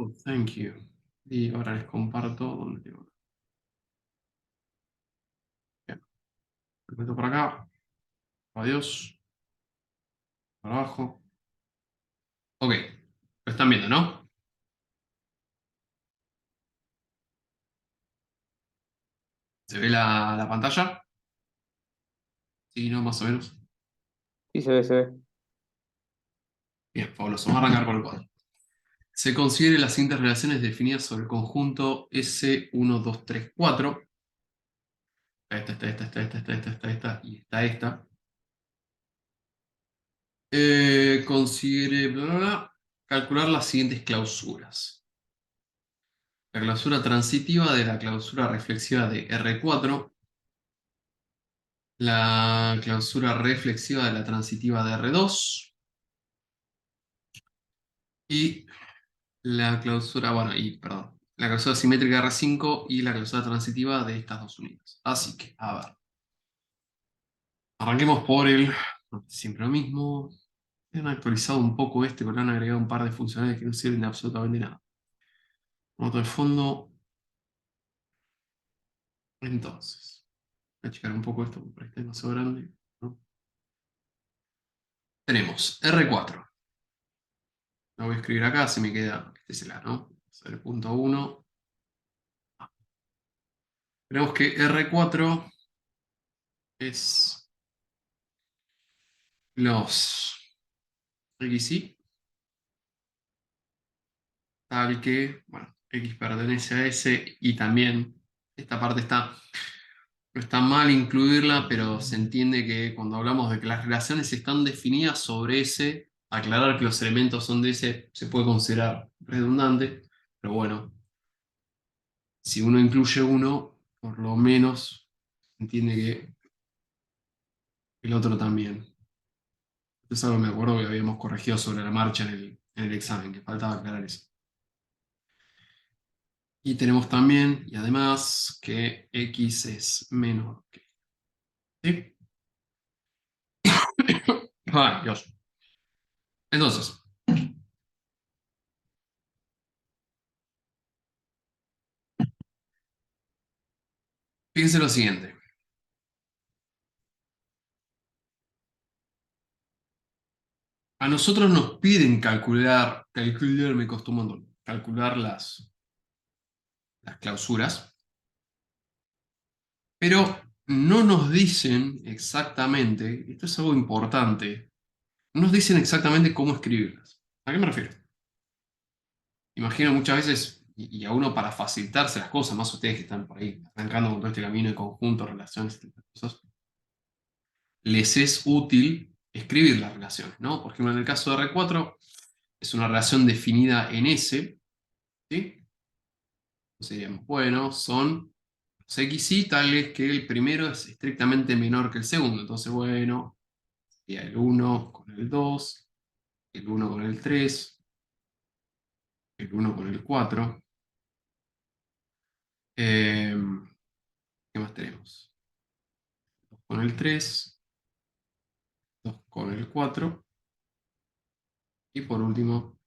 Oh, thank you. Y ahora les comparto donde tengo. Bien, lo meto por acá. Adiós. Por abajo. Ok. Lo están viendo, ¿no? ¿Se ve la pantalla? Sí, ¿no? Más o menos. Sí, se ve, se ve. Bien, fabuloso. Vamos a arrancar por el cuadro. Se considere las siguientes relaciones definidas sobre el conjunto S1, 2, 3, 4. Esta y esta. Considere, bla, bla, bla, calcular las siguientes clausuras. La clausura transitiva de la clausura reflexiva de R4, la clausura reflexiva de la transitiva de R2 y la clausura, bueno, perdón, la clausura simétrica de R5 y la clausura transitiva de estas dos unidades. Así que, a ver, arranquemos por siempre lo mismo. Han actualizado un poco pero le han agregado un par de funcionalidades que no sirven de absolutamente nada. Noto de fondo. Entonces, voy a checar un poco esto porque está demasiado grande, ¿no? Tenemos R4. Lo voy a escribir acá, se me queda, este es el A, ¿no? Es el punto 1. Tenemos que R4 es los XY, tal que, bueno, X pertenece a S y también esta parte no está mal incluirla, pero se entiende que cuando hablamos de que las relaciones están definidas sobre S, aclarar que los elementos son de S se puede considerar redundante, pero bueno, si uno incluye uno, por lo menos entiende que el otro también. Esto es algo que me acuerdo que habíamos corregido sobre la marcha en el examen, que faltaba aclarar eso. Y tenemos también, y además, que X es menor que. ¿Sí? Ay, Dios. Entonces, fíjense lo siguiente. A nosotros nos piden calcular me costó un montón, calcular las clausuras, pero no nos dicen exactamente, esto es algo importante, no nos dicen exactamente cómo escribirlas. ¿A qué me refiero? Imagino muchas veces, y a uno para facilitarse las cosas, más ustedes que están por ahí arrancando con todo este camino de conjunto, relaciones, este tipo de cosas, les es útil escribir las relaciones, ¿no? Por ejemplo, en el caso de R4, es una relación definida en S, ¿sí? Entonces diríamos, bueno, son los XY tales que el primero es estrictamente menor que el segundo. Entonces, bueno, sería el 1 con el 2, el 1 con el 3, el 1 con el 4. Eh, ¿Qué más tenemos? 2 con el 3, 2 con el 4 y por último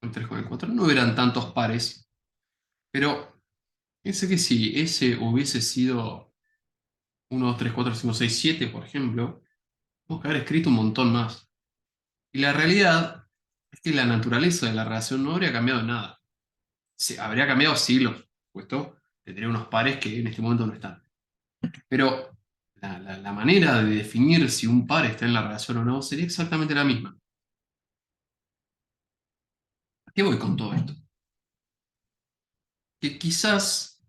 el 3 con el 4. No eran tantos pares, pero piense que si ese hubiese sido 1, 2, 3, 4, 5, 6, 7, por ejemplo, tenemos que haber escrito un montón más. Y la realidad es que la naturaleza de la relación no habría cambiado en nada. Habría cambiado siglos, puesto tendría unos pares que en este momento no están. Pero la manera de definir si un par está en la relación o no sería exactamente la misma. ¿A qué voy con todo esto? Que quizás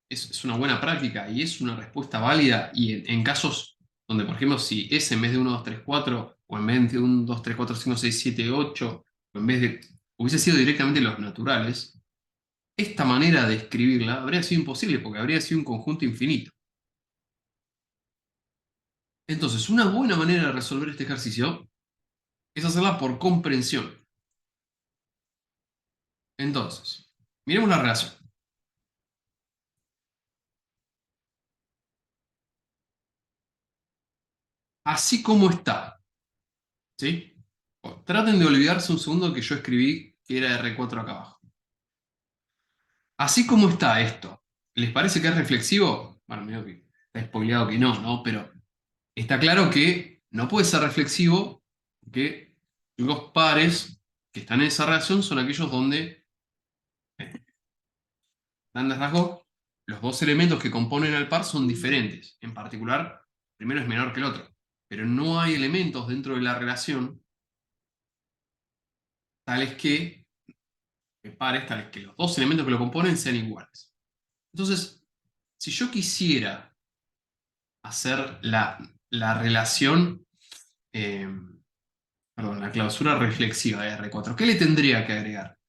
es una buena práctica y es una respuesta válida y en casos donde, por ejemplo, si es en vez de 1, 2, 3, 4 o en vez de 1, 2, 3, 4, 5, 6, 7, 8 o en vez de hubiese sido directamente los naturales, esta manera de escribirla habría sido imposible porque habría sido un conjunto infinito. Entonces, una buena manera de resolver este ejercicio es hacerla por comprensión. Entonces, miremos la relación. Así como está, ¿sí? Traten de olvidarse un segundo que yo escribí que era R4 acá abajo. Así como está esto, ¿les parece que es reflexivo? Bueno, medio que está spoileado que no, ¿no? Pero está claro que no puede ser reflexivo porque los pares que están en esa relación son aquellos donde, grandes rasgos, los dos elementos que componen al par son diferentes. En particular, el primero es menor que el otro. Pero no hay elementos dentro de la relación tales que, pares, tales que los dos elementos que lo componen sean iguales. Entonces, si yo quisiera hacer la relación, eh, perdón, la clausura reflexiva de R4, ¿qué le tendría que agregar?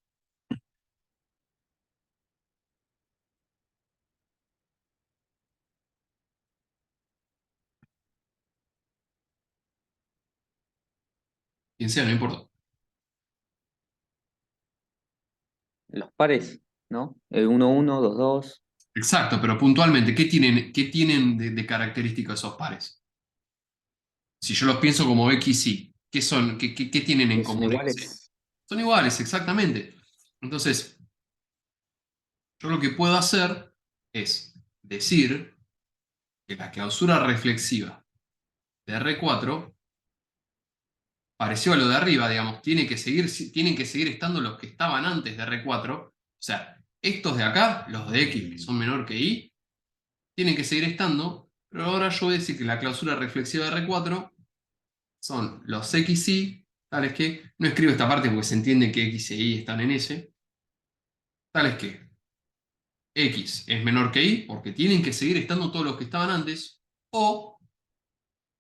Quien sea, no importa. Los pares, ¿no? El 1-1, 2-2. Exacto, pero puntualmente, ¿qué tienen de características esos pares? Si yo los pienso como X y, ¿qué son? ¿Qué tienen en Que son común X y? iguales. Son iguales, exactamente. Entonces, yo lo que puedo hacer es decir que la clausura reflexiva de R4, pareció a lo de arriba, digamos, tienen que seguir estando los que estaban antes de R4. O sea, estos de acá, los de X, que son menor que Y, tienen que seguir estando, pero ahora yo voy a decir que la clausura reflexiva de R4 son los X y, tales que, no escribo esta parte porque se entiende que X e Y están en S, tales que X es menor que Y, porque tienen que seguir estando todos los que estaban antes, o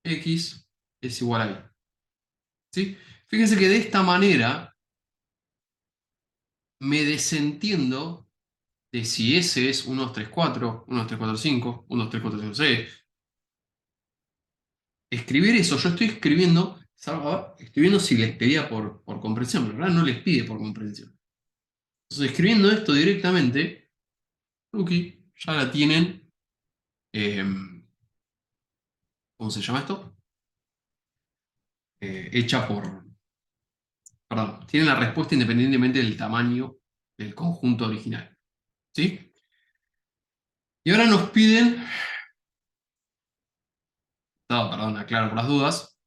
X es igual a Y. ¿Sí? Fíjense que de esta manera me desentiendo de si S es 1, 2, 3, 4, 1, 2, 3, 4, 5, 1, 2, 3, 4, 5, 6. Escribir eso, yo estoy escribiendo, estoy viendo si les pedía por comprensión, pero en realidad no les pide por comprensión. Entonces, escribiendo esto directamente, Lucky ya la tienen, eh, ¿cómo se llama esto? Hecha por, perdón, tienen la respuesta independientemente del tamaño del conjunto original. ¿Sí? Y ahora nos piden, no, perdón, aclaro por las dudas,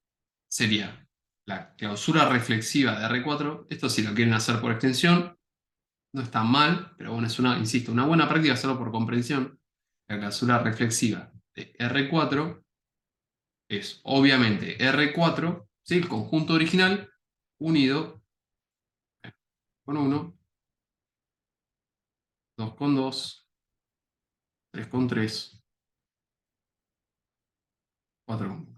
sería la clausura reflexiva de R4. Esto si lo quieren hacer por extensión, no está mal, pero bueno, es una, insisto, una buena práctica hacerlo por comprensión. La clausura reflexiva de R4 es obviamente R4, ¿sí? El conjunto original, unido con 1, 2 con 2, 3 con 3, 4 con 4.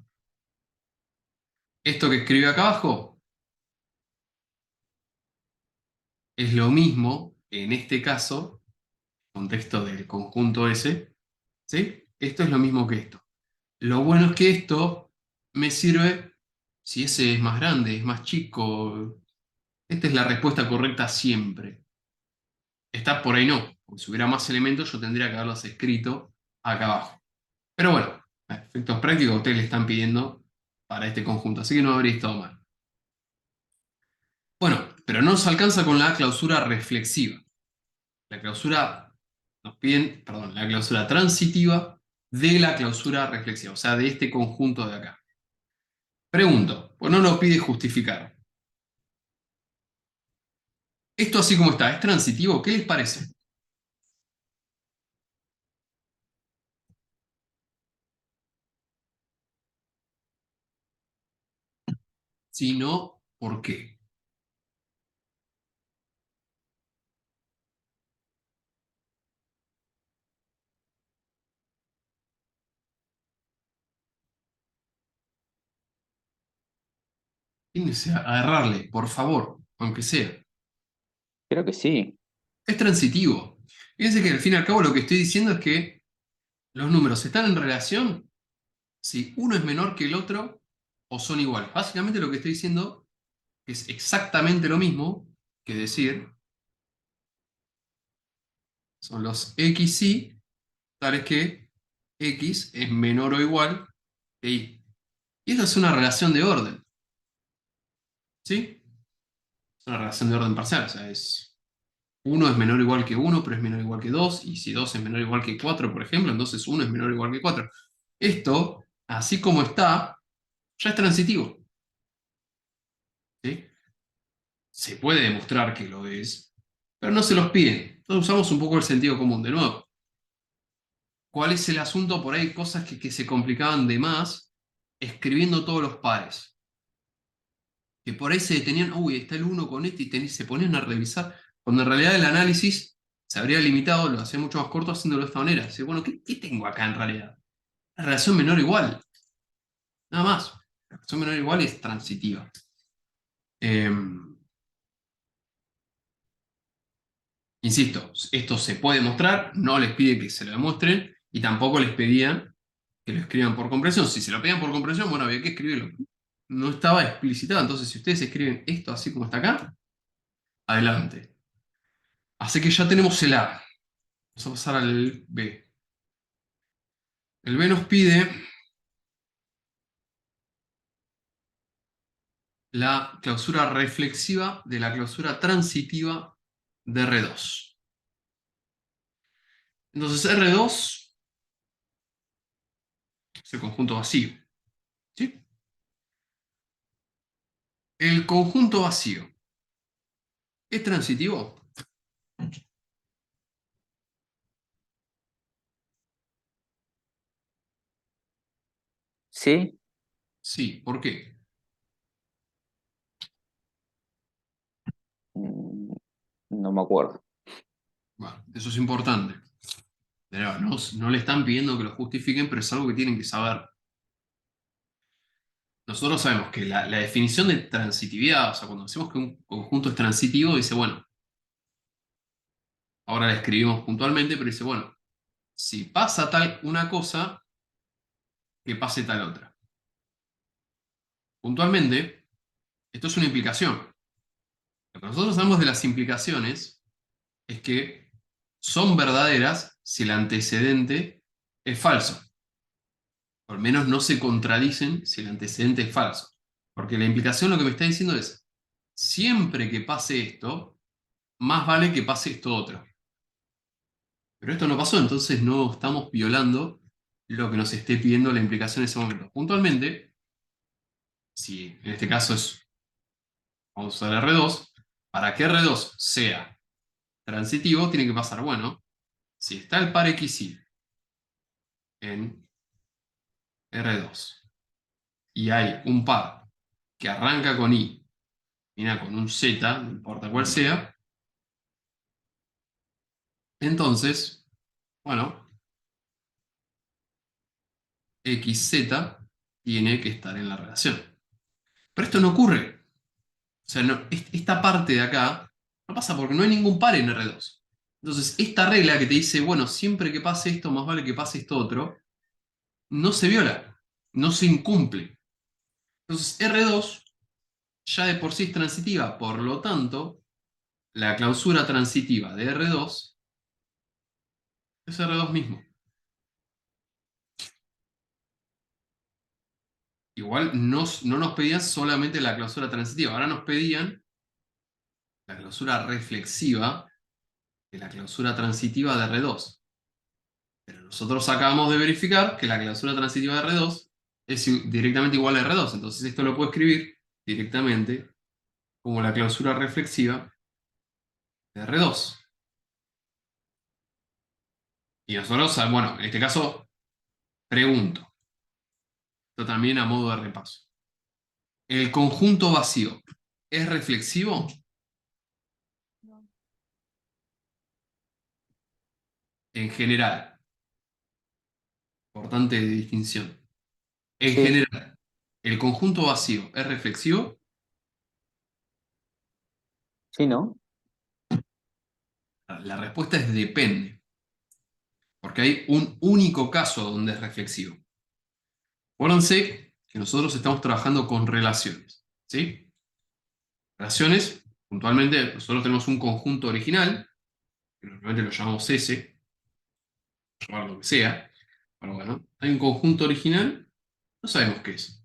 Esto que escribe acá abajo es lo mismo, en este caso, contexto del conjunto S, ¿sí? Esto es lo mismo que esto. Lo bueno es que esto me sirve si ese es más grande, es más chico. Esta es la respuesta correcta siempre. Está por ahí no, porque si hubiera más elementos yo tendría que haberlos escrito acá abajo. Pero bueno, a efectos prácticos ustedes le están pidiendo para este conjunto, así que no habría estado mal. Bueno, pero no nos alcanza con la clausura reflexiva. La clausura, nos piden, perdón, la clausura transitiva de la clausura reflexiva, o sea, de este conjunto de acá. Pregunto, pues no lo pide justificar. Esto así como está, ¿es transitivo? ¿Qué les parece? Si no, ¿por qué? Tienes que agarrarle, por favor, aunque sea. Creo que sí. Es transitivo. Fíjense que al fin y al cabo lo que estoy diciendo es que los números están en relación si uno es menor que el otro o son iguales. Básicamente lo que estoy diciendo es exactamente lo mismo que decir son los x y tales que x es menor o igual que y. Y esto es una relación de orden, ¿sí? Es una relación de orden parcial, o sea, es 1 es menor o igual que 1, pero es menor o igual que 2, y si 2 es menor o igual que 4, por ejemplo, entonces 1 es menor o igual que 4. Esto, así como está, ya es transitivo. ¿Sí? Se puede demostrar que lo es, pero no se los piden. Entonces usamos un poco el sentido común. De nuevo, ¿cuál es el asunto? Por ahí cosas que se complicaban de más escribiendo todos los pares. Que por ahí se detenían, uy, está el uno con este, y se ponían a revisar, cuando en realidad el análisis se habría limitado, lo hacía mucho más corto haciéndolo de esta manera. Dice, bueno, ¿qué tengo acá en realidad? La relación menor o igual, nada más. La relación menor o igual es transitiva. Insisto, esto se puede mostrar, no les pide que se lo demuestren y tampoco les pedían que lo escriban por comprensión. Si se lo pedían por comprensión, bueno, había que escribirlo. No estaba explicitado, entonces si ustedes escriben esto así como está acá, adelante. Así que ya tenemos el A. Vamos a pasar al B. El B nos pide la clausura reflexiva de la clausura transitiva de R2. Entonces R2 es el conjunto vacío. ¿Sí? El conjunto vacío es transitivo. Sí, Sí, ¿por qué? mm, no me acuerdo. Bueno, eso es importante. Pero no le están pidiendo que lo justifiquen, pero es algo que tienen que saber. Nosotros sabemos que la definición de transitividad, o sea, cuando decimos que un conjunto es transitivo, dice, bueno, ahora la escribimos puntualmente, pero dice, bueno, si pasa tal una cosa, que pase tal otra. Puntualmente, esto es una implicación. Lo que nosotros sabemos de las implicaciones es que son verdaderas si el antecedente es falso. Por lo menos no se contradicen si el antecedente es falso. Porque la implicación lo que me está diciendo es, siempre que pase esto, más vale que pase esto otro. Pero esto no pasó, entonces no estamos violando lo que nos esté pidiendo la implicación en ese momento. Puntualmente, si en este caso es, vamos a usar R2, para que R2 sea transitivo, tiene que pasar, bueno, si está el par XY en R2 y hay un par que arranca con I, termina con un Z, no importa cuál sea, entonces, bueno, XZ tiene que estar en la relación. Pero esto no ocurre. O sea, esta parte de acá no pasa porque no hay ningún par en R2. Entonces, esta regla que te dice, bueno, siempre que pase esto, más vale que pase esto otro, no se viola, no se incumple. Entonces, R2 ya de por sí es transitiva, por lo tanto, la clausura transitiva de R2 es R2 mismo. Igual no nos pedían solamente la clausura transitiva, ahora nos pedían la clausura reflexiva de la clausura transitiva de R2. Pero nosotros acabamos de verificar que la clausura transitiva de R2 es directamente igual a R2. Entonces esto lo puedo escribir directamente como la clausura reflexiva de R2. Y nosotros, bueno, en este caso, pregunto. Esto también a modo de repaso. ¿El conjunto vacío es reflexivo? En general. Importante distinción. En Sí, general, ¿el conjunto vacío es reflexivo? sí, ¿no? La respuesta es depende. Porque hay un único caso donde es reflexivo. Acuérdense que nosotros estamos trabajando con relaciones. ¿Sí? Relaciones, puntualmente, nosotros tenemos un conjunto original, que normalmente lo llamamos S, llamar lo que sea. Pero bueno, hay un conjunto original, no sabemos qué es.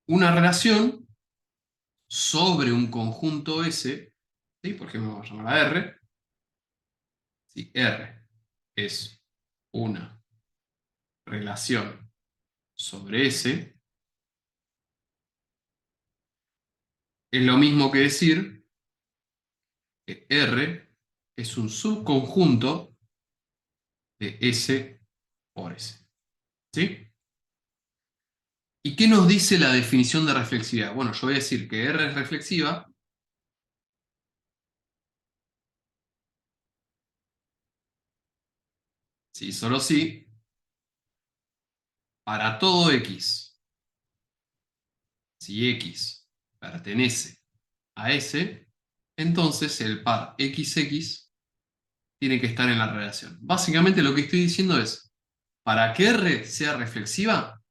Una relación sobre un conjunto S ¿Sí? Por ejemplo, vamos a llamar a R. Si R es una relación sobre S, es lo mismo que decir que R es un subconjunto de S por S. ¿Sí? ¿Y qué nos dice la definición de reflexividad? Bueno, yo voy a decir que R es reflexiva si solo si para todo X, si X pertenece a S, entonces el par XX tiene que estar en la relación. Básicamente lo que estoy diciendo es, para que R sea reflexiva,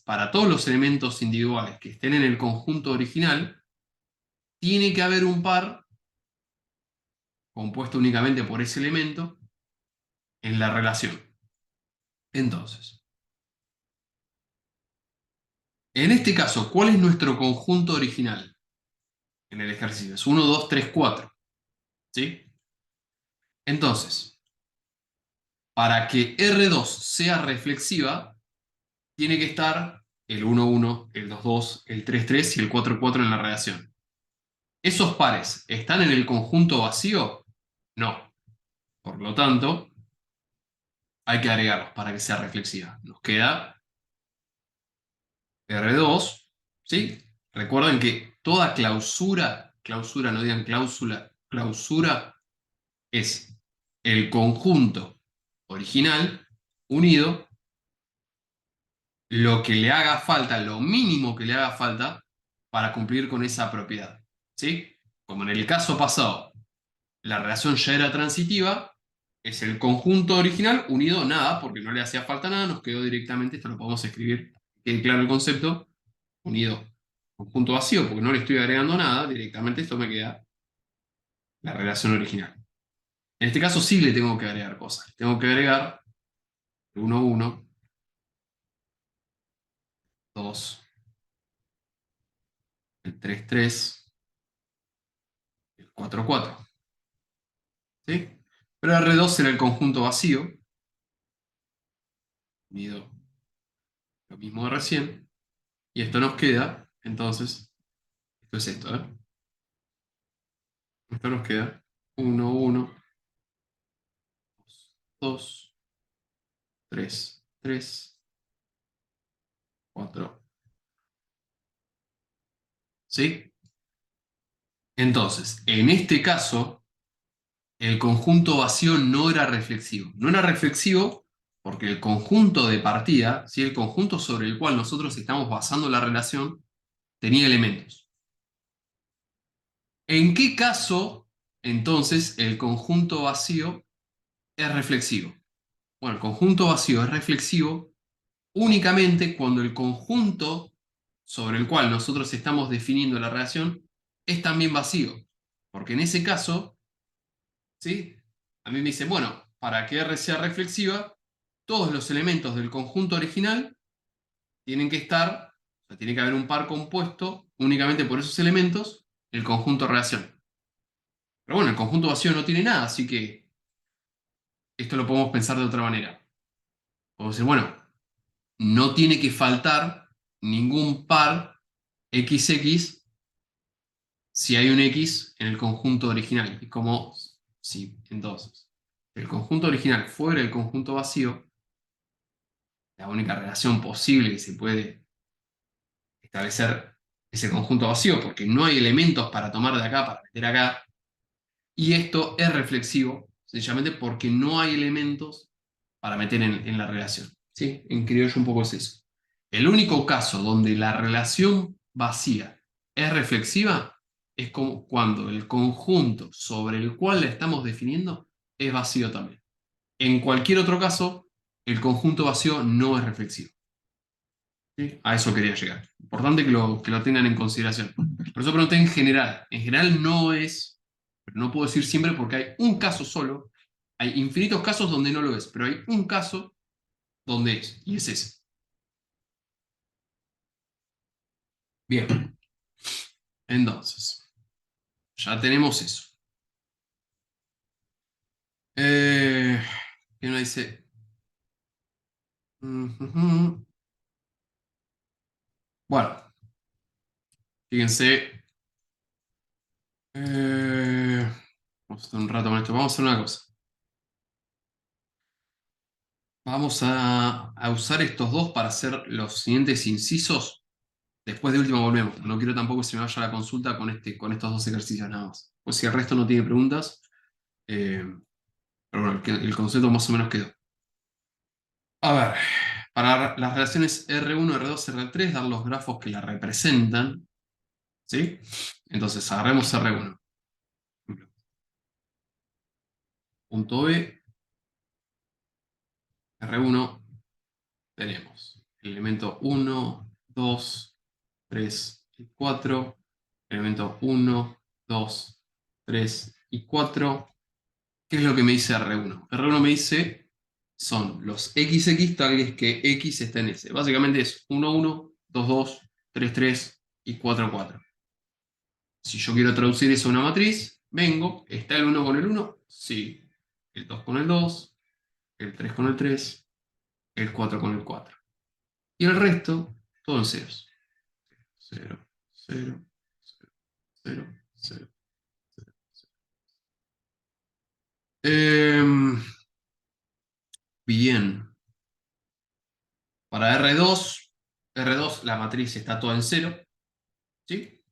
para todos los elementos individuales que estén en el conjunto original, tiene que haber un par compuesto únicamente por ese elemento en la relación. Entonces, en este caso, ¿cuál es nuestro conjunto original en el ejercicio? Es 1, 2, 3, 4. ¿Sí? Entonces, para que R2 sea reflexiva, tiene que estar el 1, 1, el 2, 2, el 3, 3 y el 4, 4 en la relación. ¿Esos pares están en el conjunto vacío? No. Por lo tanto, hay que agregarlos para que sea reflexiva. Nos queda R2, ¿sí? Recuerden que toda clausura, no digan cláusula, clausura es el conjunto original unido lo que le haga falta, lo mínimo que le haga falta para cumplir con esa propiedad. ¿Sí? Como en el caso pasado, la relación ya era transitiva, es el conjunto original unido nada, porque no le hacía falta nada, nos quedó directamente, esto lo podemos escribir, que quede claro el concepto, unido conjunto vacío, porque no le estoy agregando nada, directamente esto me queda la relación original. En este caso sí le tengo que agregar cosas. Tengo que agregar el 1, 1, 2, el 3, 3, el 4, 4. ¿Sí? Pero R2 será el conjunto vacío, unido lo mismo de recién, y esto nos queda, entonces, esto es esto, ¿eh? Esto nos queda 1, 1, 2, 3, 3, 4. ¿Sí? Entonces, en este caso, el conjunto vacío no era reflexivo. No era reflexivo porque el conjunto de partida, ¿sí? El conjunto sobre el cual nosotros estamos basando la relación, tenía elementos. ¿En qué caso, entonces, el conjunto vacío es reflexivo? Bueno, el conjunto vacío es reflexivo únicamente cuando el conjunto sobre el cual nosotros estamos definiendo la relación es también vacío. Porque en ese caso, ¿sí? A mí me dicen, bueno, para que R sea reflexiva, todos los elementos del conjunto original tienen que estar, o sea, tiene que haber un par compuesto únicamente por esos elementos, el conjunto relación. Pero bueno, el conjunto vacío no tiene nada, así que esto lo podemos pensar de otra manera. Podemos decir, bueno, no tiene que faltar ningún par XX si hay un X en el conjunto original. Y como si entonces el conjunto original fuera el conjunto vacío, la única relación posible que se puede establecer es el conjunto vacío, porque no hay elementos para tomar de acá, para meter acá. Y esto es reflexivo, sencillamente porque no hay elementos para meter en la relación. ¿Sí? En criollo un poco es eso. El único caso donde la relación vacía es reflexiva es como cuando el conjunto sobre el cual la estamos definiendo es vacío también. En cualquier otro caso, el conjunto vacío no es reflexivo. ¿Sí? A eso quería llegar. Importante que lo tengan en consideración. Por eso pregunté en general. En general no es, pero no puedo decir siempre porque hay un caso solo. Hay infinitos casos donde no lo es, pero hay un caso donde es, y es ese. Bien, entonces. Ya tenemos eso. ¿Qué nos dice? Ujujú. Bueno, fíjense. Vamos a estar un rato con esto. Vamos a hacer una cosa. Vamos a usar estos dos para hacer los siguientes incisos. Después de último volvemos. No quiero tampoco que se me vaya la consulta con estos dos ejercicios nada más. Pues si el resto no tiene preguntas. eh, pero bueno, el concepto más o menos quedó. A ver, para las relaciones R1, R2, R3, dar los grafos que la representan. ¿Sí? Entonces, agarremos R1. Punto B, R1, tenemos el elemento 1, 2, 3 y 4. Elemento 1, 2, 3 y 4. ¿Qué es lo que me dice R1? R1 me dice son los XX tales que X está en S. Básicamente es 1, 1, 2, 2, 3, 3 y 4, 4. Si yo quiero traducir eso a una matriz, vengo, ¿está el 1 con el 1? Sí. El 2 con el 2, el 3 con el 3, el 4 con el 4. Y el resto, todo en ceros. 0, 0, 0, 0, 0. Bien. Para R2 la matriz está toda en cero, ¿sí?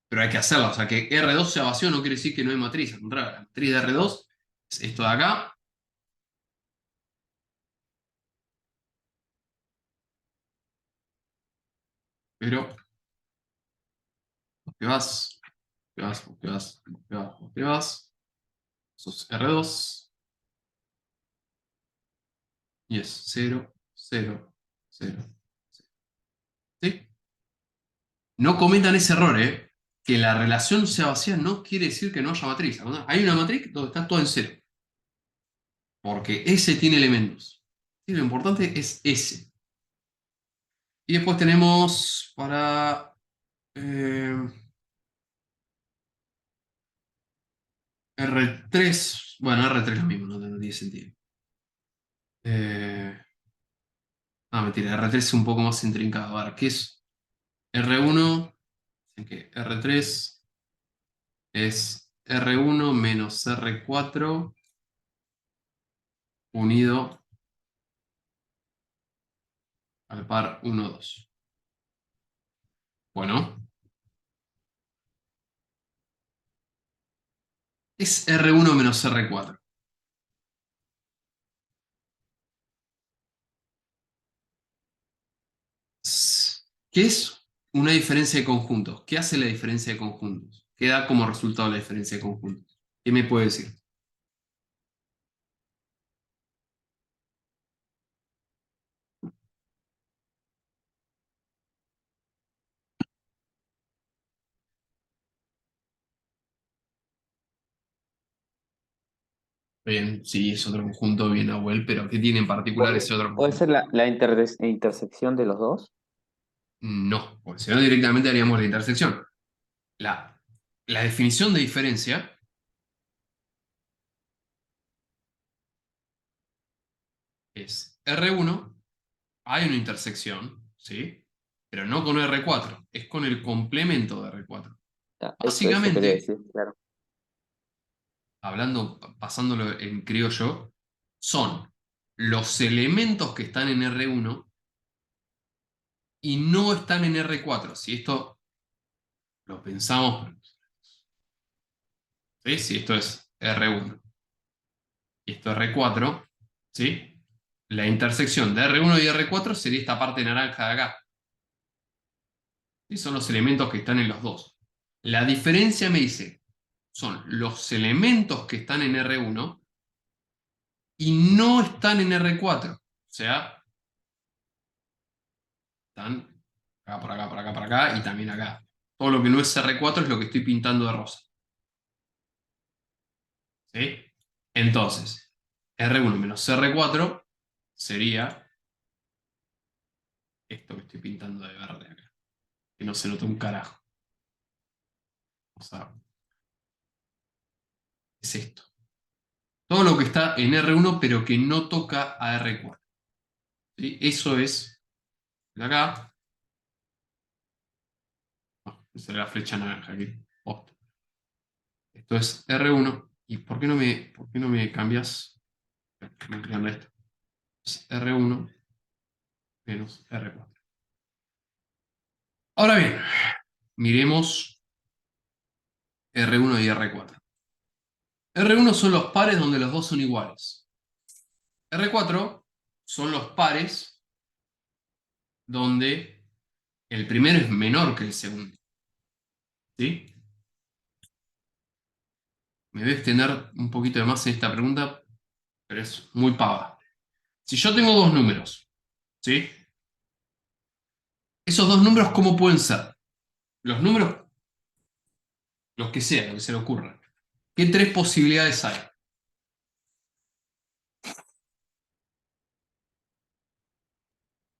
Pero hay que hacerla. O sea, que R2 sea vacío no quiere decir que no hay matriz. Al contrario, la matriz de R2 es esto de acá, pero te vas, te vas, te vas, te vas, te vas. Sos R2 y es 0, 0, 0. ¿Sí? No cometan ese error, ¿eh? Que la relación sea vacía no quiere decir que no haya matriz. Hay una matriz donde está todo en cero, porque S tiene elementos. Y lo importante es S. Y después tenemos para eh, R3, bueno, R3 lo mismo, no tiene sentido. Eh, mentira, R3 es un poco más intrincado. A ver, ¿qué es R1? Dicen que R3 es R1 menos R4 unido al par 1, 2. Bueno, es R1 menos R4. ¿Qué es una diferencia de conjuntos? ¿Qué hace la diferencia de conjuntos? ¿Qué da como resultado la diferencia de conjuntos? ¿Qué me puede decir? Bien, sí, es otro conjunto bien Nahuel, pero ¿qué tiene en particular ese otro ¿Puede conjunto? ser la intersección de los dos? No, porque si no directamente haríamos la intersección. La, la definición de diferencia es R1, hay una intersección, ¿sí? Pero no con R4, es con el complemento de R4. Eso quería Básicamente, decir, claro. hablando, pasándolo en criollo, son los elementos que están en R1 y no están en R4. Si esto lo pensamos, ¿sí? Si esto es R1 y esto es R4, ¿sí? La intersección de R1 y R4 sería esta parte naranja de acá. Y son los elementos que están en los dos. La diferencia me dice, son los elementos que están en R1 y no están en R4. O sea, están acá, por acá, por acá, por acá y también acá. Todo lo que no es R4 es lo que estoy pintando de rosa. ¿Sí? Entonces, R1 menos R4 sería esto que estoy pintando de verde acá. Que no se nota un carajo. Vamos a es esto. Todo lo que está en R1 pero que no toca a R4. ¿Sí? Eso es de acá. No, esa es la flecha naranja aquí. Posta. Esto es R1. ¿Y por qué no me cambias? Me cambian esto. Es R1 menos R4. Ahora bien, miremos R1 y R4. R1 son los pares donde los dos son iguales. R4 son los pares donde el primero es menor que el segundo. ¿Sí? Me voy a extender un poquito de más en esta pregunta, pero es muy pava. Si yo tengo dos números, ¿sí? Esos dos números, ¿cómo pueden ser? Los números, los que sean, lo que se le ocurra. ¿Qué tres posibilidades hay?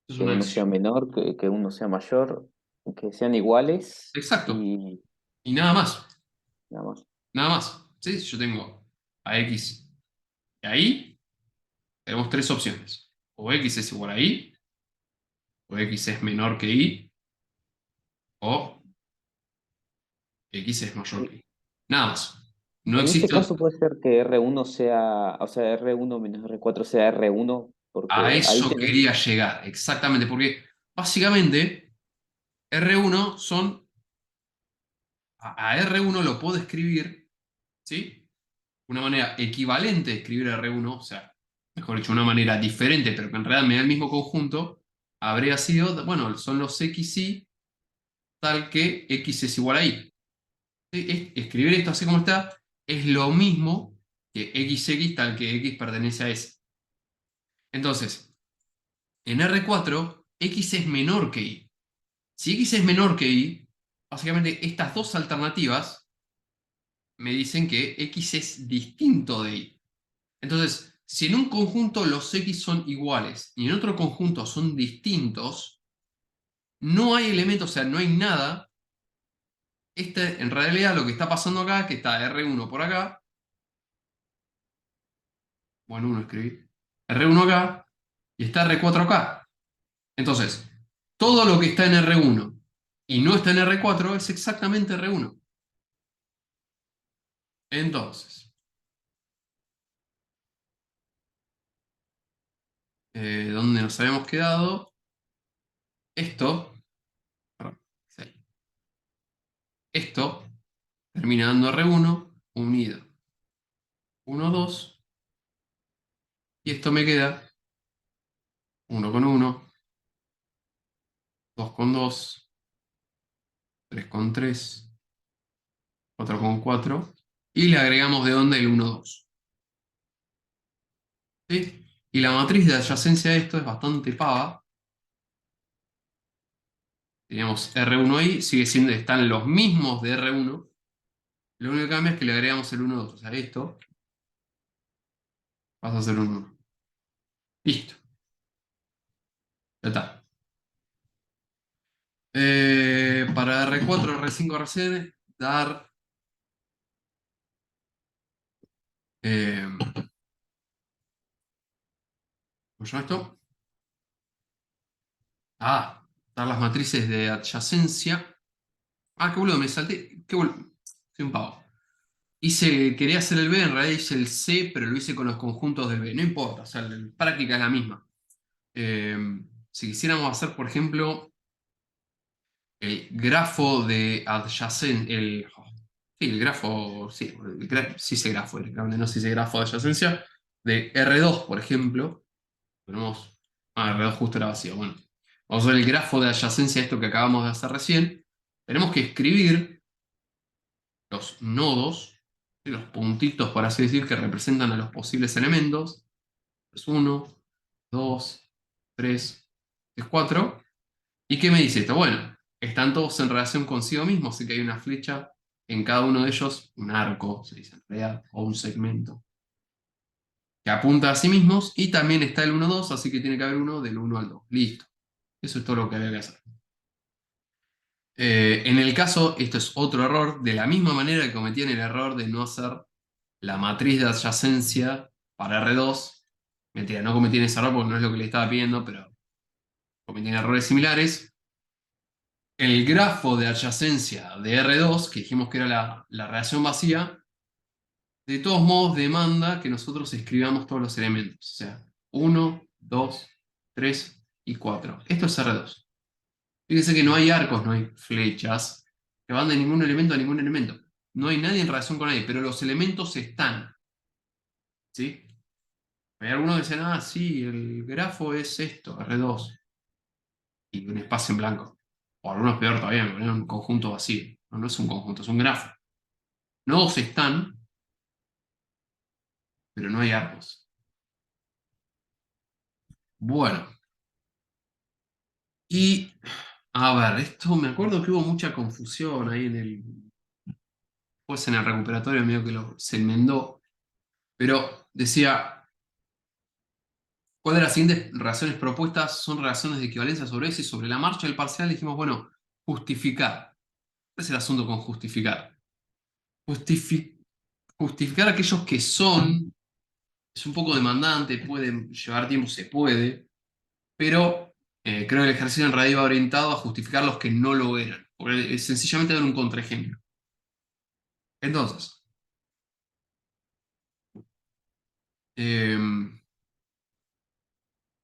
Es Que una uno sea acción. menor, que uno sea mayor, que sean iguales Exacto. y Y nada más. nada más. Nada más. ¿Sí? Si yo tengo a X y a Y, tenemos tres opciones. O X es igual a Y, o X es menor que Y, o X es mayor que Y. Nada más. No En ese existe. caso puede ser que R1 sea, o sea, R1 menos R4 sea R1, A porque ahí eso tenés, quería llegar, exactamente, porque básicamente R1 son, a R1 lo puedo escribir, ¿sí? Una manera equivalente de escribir R1, o sea, mejor dicho, una manera diferente, pero que en realidad me da el mismo conjunto, habría sido, bueno, son los XY tal que X es igual a Y. Escribir esto así como está es lo mismo que XX tal que X pertenece a S. Entonces, en R4, X es menor que Y. Si X es menor que Y, básicamente estas dos alternativas me dicen que X es distinto de Y. Entonces, si en un conjunto los X son iguales y en otro conjunto son distintos, no hay elementos, o sea, no hay nada. En realidad lo que está pasando acá es que está R1 por acá, bueno, 1 escribí, R1 acá y está R4 acá. Entonces, todo lo que está en R1 y no está en R4 es exactamente R1. Entonces, ¿dónde nos habíamos quedado? Esto, perdón, sí, esto termina dando R1 unido 1, 2, y esto me queda 1 con 1, 2 con 2, 3 con 3, 4 con 4, y le agregamos de dónde el 1, 2. ¿Sí? Y la matriz de adyacencia de esto es bastante pava. Teníamos R1 ahí, sigue siendo, están los mismos de R1. Lo único que cambia es que le agregamos el 1, 2. O sea, esto pasa a ser un 1. Listo, ya está. Para R4, R5, R6, dar. Eh, ¿Cómo se llama esto? Ah, dar las matrices de adyacencia. Ah, qué boludo, me salté. Qué boludo. Soy un pavo. Quería hacer el B, en realidad hice el C, pero lo hice con los conjuntos del B. No importa, o sea, la práctica es la misma. Eh, si quisiéramos hacer, por ejemplo, el grafo de adyacencia, sí, el grafo, sí, sí sé grafo directamente, no sé si sé grafo de adyacencia, de R2, por ejemplo, tenemos, R2 justo era vacío, bueno, vamos a ver el grafo de adyacencia, esto que acabamos de hacer recién, tenemos que escribir los nodos, ¿sí? Los puntitos, por así decir, que representan a los posibles elementos, es 1, 2, 3, 4. ¿Y qué me dice esto? Bueno, están todos en relación consigo mismos, así que hay una flecha en cada uno de ellos, un arco, se dice en realidad, o un segmento, que apunta a sí mismos, y también está el 1, 2, así que tiene que haber uno del 1 al 2. Listo. Eso es todo lo que había que hacer. En el caso, esto es otro error, de la misma manera que cometían el error de no hacer la matriz de adyacencia para R2. Mentira, no cometí ese error porque no es lo que le estaba pidiendo, pero cometí errores similares. El grafo de adyacencia de R2, que dijimos que era la relación vacía, de todos modos demanda que nosotros escribamos todos los elementos. O sea, 1, 2, 3 y 4. Esto es R2. Fíjense que no hay arcos, no hay flechas que van de ningún elemento a ningún elemento. No hay nadie en relación con nadie, pero los elementos están. ¿Sí? Hay algunos que dicen, ah, sí, el grafo es esto, R2, y un espacio en blanco. O algunos peor todavía, me ponen un conjunto vacío. No, no es un conjunto, es un grafo. Nodos están, pero no hay arcos. Bueno, y a ver, esto me acuerdo que hubo mucha confusión ahí pues en el recuperatorio medio que se enmendó, pero decía, ¿cuál de las siguientes relaciones propuestas son relaciones de equivalencia sobre S y sobre la marcha del parcial? Dijimos, bueno, justificar. ¿Cuál es el asunto con justificar? Justifi- Justificar aquellos que son es un poco demandante, puede llevar tiempo, se puede, pero creo que el ejercicio en realidad va orientado a justificar los que no lo eran, porque es sencillamente dar un contraejemplo. Entonces, eh,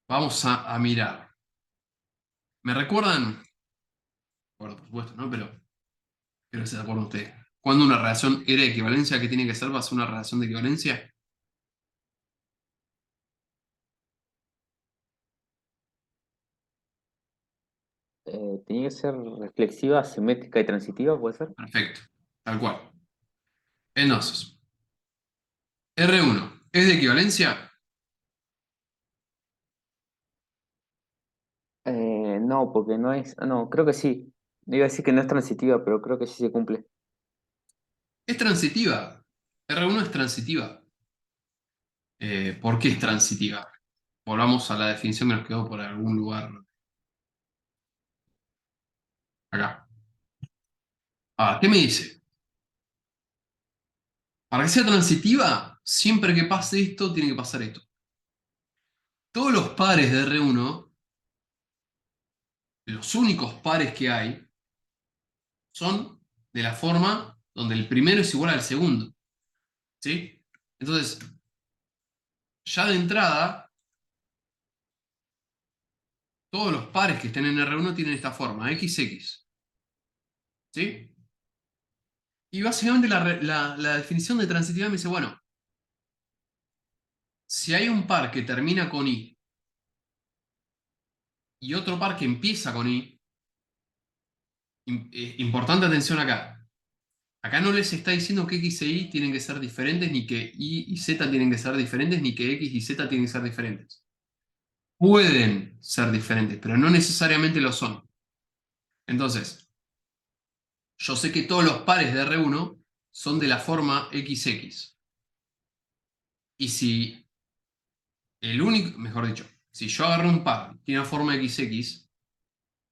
vamos a mirar. ¿Me recuerdan? Bueno, por supuesto, ¿no? Pero creo que se acuerdan ustedes. Cuando una relación era de equivalencia, ¿qué tiene que ser para ser una relación de equivalencia? Tenía que ser reflexiva, simétrica y transitiva, ¿puede ser? Perfecto, tal cual. Entonces, R1, ¿es de equivalencia? No, porque no es. No, creo que sí. Iba a decir que no es transitiva, pero creo que sí se cumple. Es transitiva. R1 es transitiva. ¿Por qué es transitiva? Volvamos a la definición que nos quedó por algún lugar acá. Ah, ¿qué me dice? Para que sea transitiva, siempre que pase esto, tiene que pasar esto. Todos los pares de R1, los únicos pares que hay, son de la forma donde el primero es igual al segundo. ¿Sí? Entonces, ya de entrada, todos los pares que estén en R1 tienen esta forma, XX. ¿Sí? Y básicamente la definición de transitividad me dice, bueno, si hay un par que termina con I y otro par que empieza con I, importante atención acá. Acá no les está diciendo que X e Y tienen que ser diferentes, ni que Y y Z tienen que ser diferentes, ni que X y Z tienen que ser diferentes. Pueden ser diferentes, pero no necesariamente lo son. Entonces, yo sé que todos los pares de R1 son de la forma XX. Y si el único, mejor dicho, si yo agarro un par que tiene una forma XX,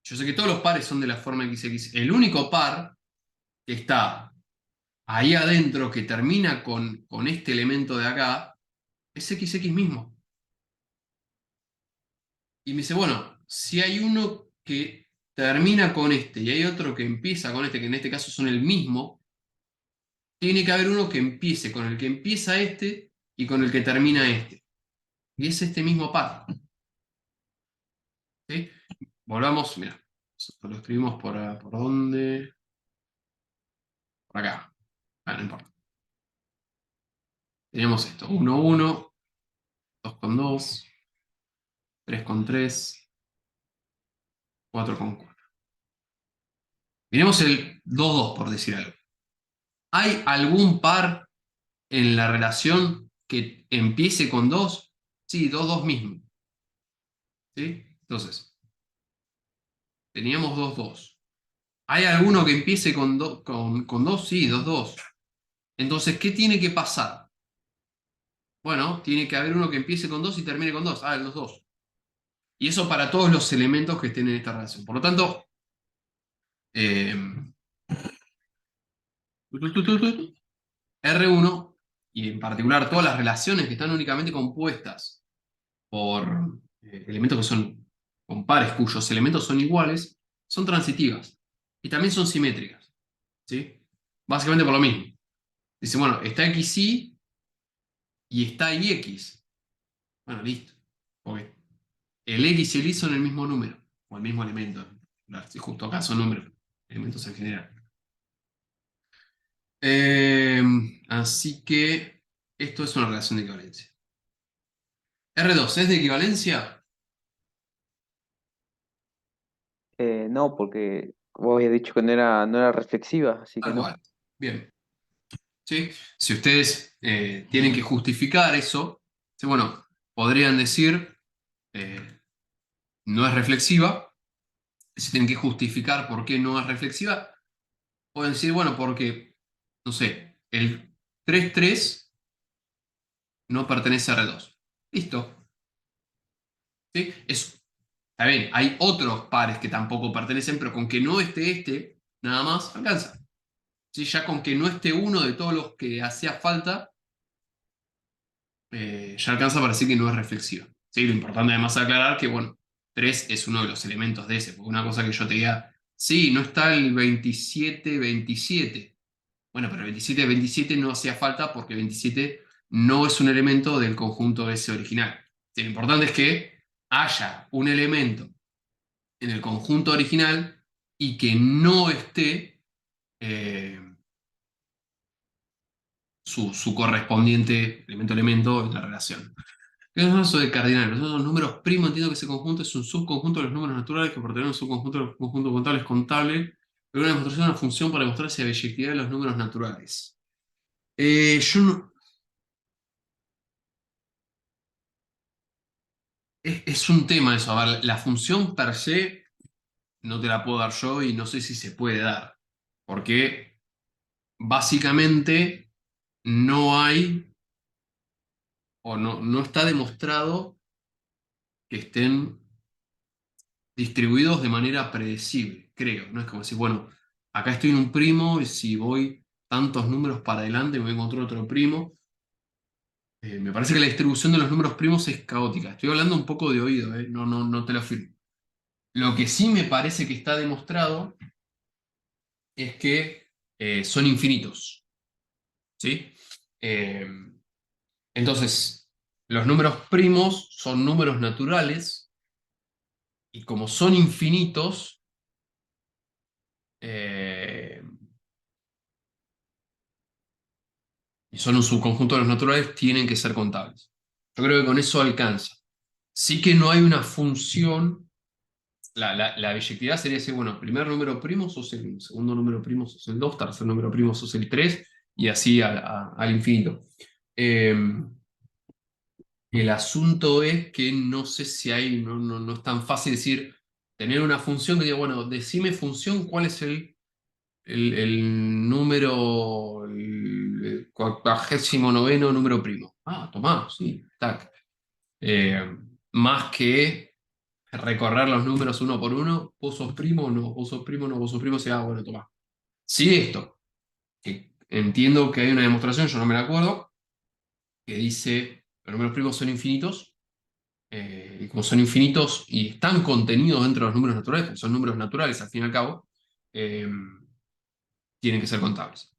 yo sé que todos los pares son de la forma XX. El único par que está ahí adentro, que termina con este elemento de acá, es XX mismo. Y me dice, bueno, si hay uno que termina con este y hay otro que empieza con este, que en este caso son el mismo, tiene que haber uno que empiece con el que empieza este y con el que termina este. Y es este mismo par. ¿Sí? Volvamos, mira, nosotros lo escribimos por dónde. Por acá. Ah, no importa. Teníamos esto, 1, 1, 2 con 2, 3 con 3, 4 con 4. Miremos el 2 2 por decir algo. ¿Hay algún par en la relación que empiece con 2? Sí, 2 2 mismo. ¿Sí? Entonces, teníamos 2 2. ¿Hay alguno que empiece con 2? Sí, 2 2. Entonces, ¿qué tiene que pasar? Bueno, tiene que haber uno que empiece con 2 y termine con 2. Ah, el 2 2. Y eso para todos los elementos que estén en esta relación. Por lo tanto, eh, R1 y en particular todas las relaciones que están únicamente compuestas por elementos que son con pares cuyos elementos son iguales, son transitivas y también son simétricas, ¿sí? Básicamente por lo mismo. Dice, bueno, está XY y está YX. Bueno, listo. Porque el X y el Y son el mismo número, o el mismo elemento. Si justo acá son números, elementos en general. Eh, Así que esto es una relación de equivalencia. R2, ¿es de equivalencia? No, porque vos habías dicho que no era reflexiva, así que Tal no. cual. Bien. ¿Sí? Si ustedes tienen que justificar eso, sí, bueno, podrían decir eh, no es reflexiva. Si tienen que justificar por qué no es reflexiva, pueden decir, bueno, porque, no sé, el 3,3 no pertenece a R2. Listo. ¿Sí? Está bien, hay otros pares que tampoco pertenecen, pero con que no esté este, nada más, alcanza. ¿Sí? Ya con que no esté uno de todos los que hacía falta, ya alcanza para decir que no es reflexiva. ¿Sí? Lo importante además es aclarar que, bueno, 3 es uno de los elementos de ese, porque una cosa que yo te diga, sí, no está el 27-27. Bueno, pero el 27-27 no hacía falta porque 27 no es un elemento del conjunto ese original. Sí, lo importante es que haya un elemento en el conjunto original y que no esté eh, su correspondiente elemento-elemento en la relación. ¿Qué es eso de cardinales? Los números primos, entiendo que ese conjunto es un subconjunto de los números naturales que pertenecen a un subconjunto de los conjuntos contables contable, pero una demostración de una función para demostrar si la biyectividad de los números naturales. Yo no- es un tema eso. A ver, la función per se no te la puedo dar yo y no sé si se puede dar. Porque básicamente no hay o no está demostrado que estén distribuidos de manera predecible, creo. No es como decir, bueno, acá estoy en un primo y si voy tantos números para adelante me voy a encontrar otro primo. Me parece que la distribución de los números primos es caótica. Estoy hablando un poco de oído, no te lo afirmo. Lo que sí me parece que está demostrado es que son infinitos, ¿sí? Eh, entonces, los números primos son números naturales y como son infinitos, eh, y son un subconjunto de los naturales, tienen que ser contables. Yo creo que con eso alcanza. Sí que no hay una función, la biyectividad sería decir, bueno, primer número primo sos el 1, segundo número primo sos el 2, tercer número primo sos el 3, y así al infinito. Eh, el asunto es que no sé si hay, no es tan fácil decir, tener una función que diga, bueno, decime función, ¿cuál es el número, el 49º número primo? Ah, tomá, sí, tac. Eh, Más que recorrer los números uno por uno, vos sos primo, no, vos sos primo, no, vos sos primo, sí, ah, bueno, tomá. Sí, esto, que entiendo que hay una demostración, yo no me la acuerdo, que dice, los números primos son infinitos, y como son infinitos y están contenidos dentro de los números naturales, porque son números naturales al fin y al cabo, eh, tienen que ser contables.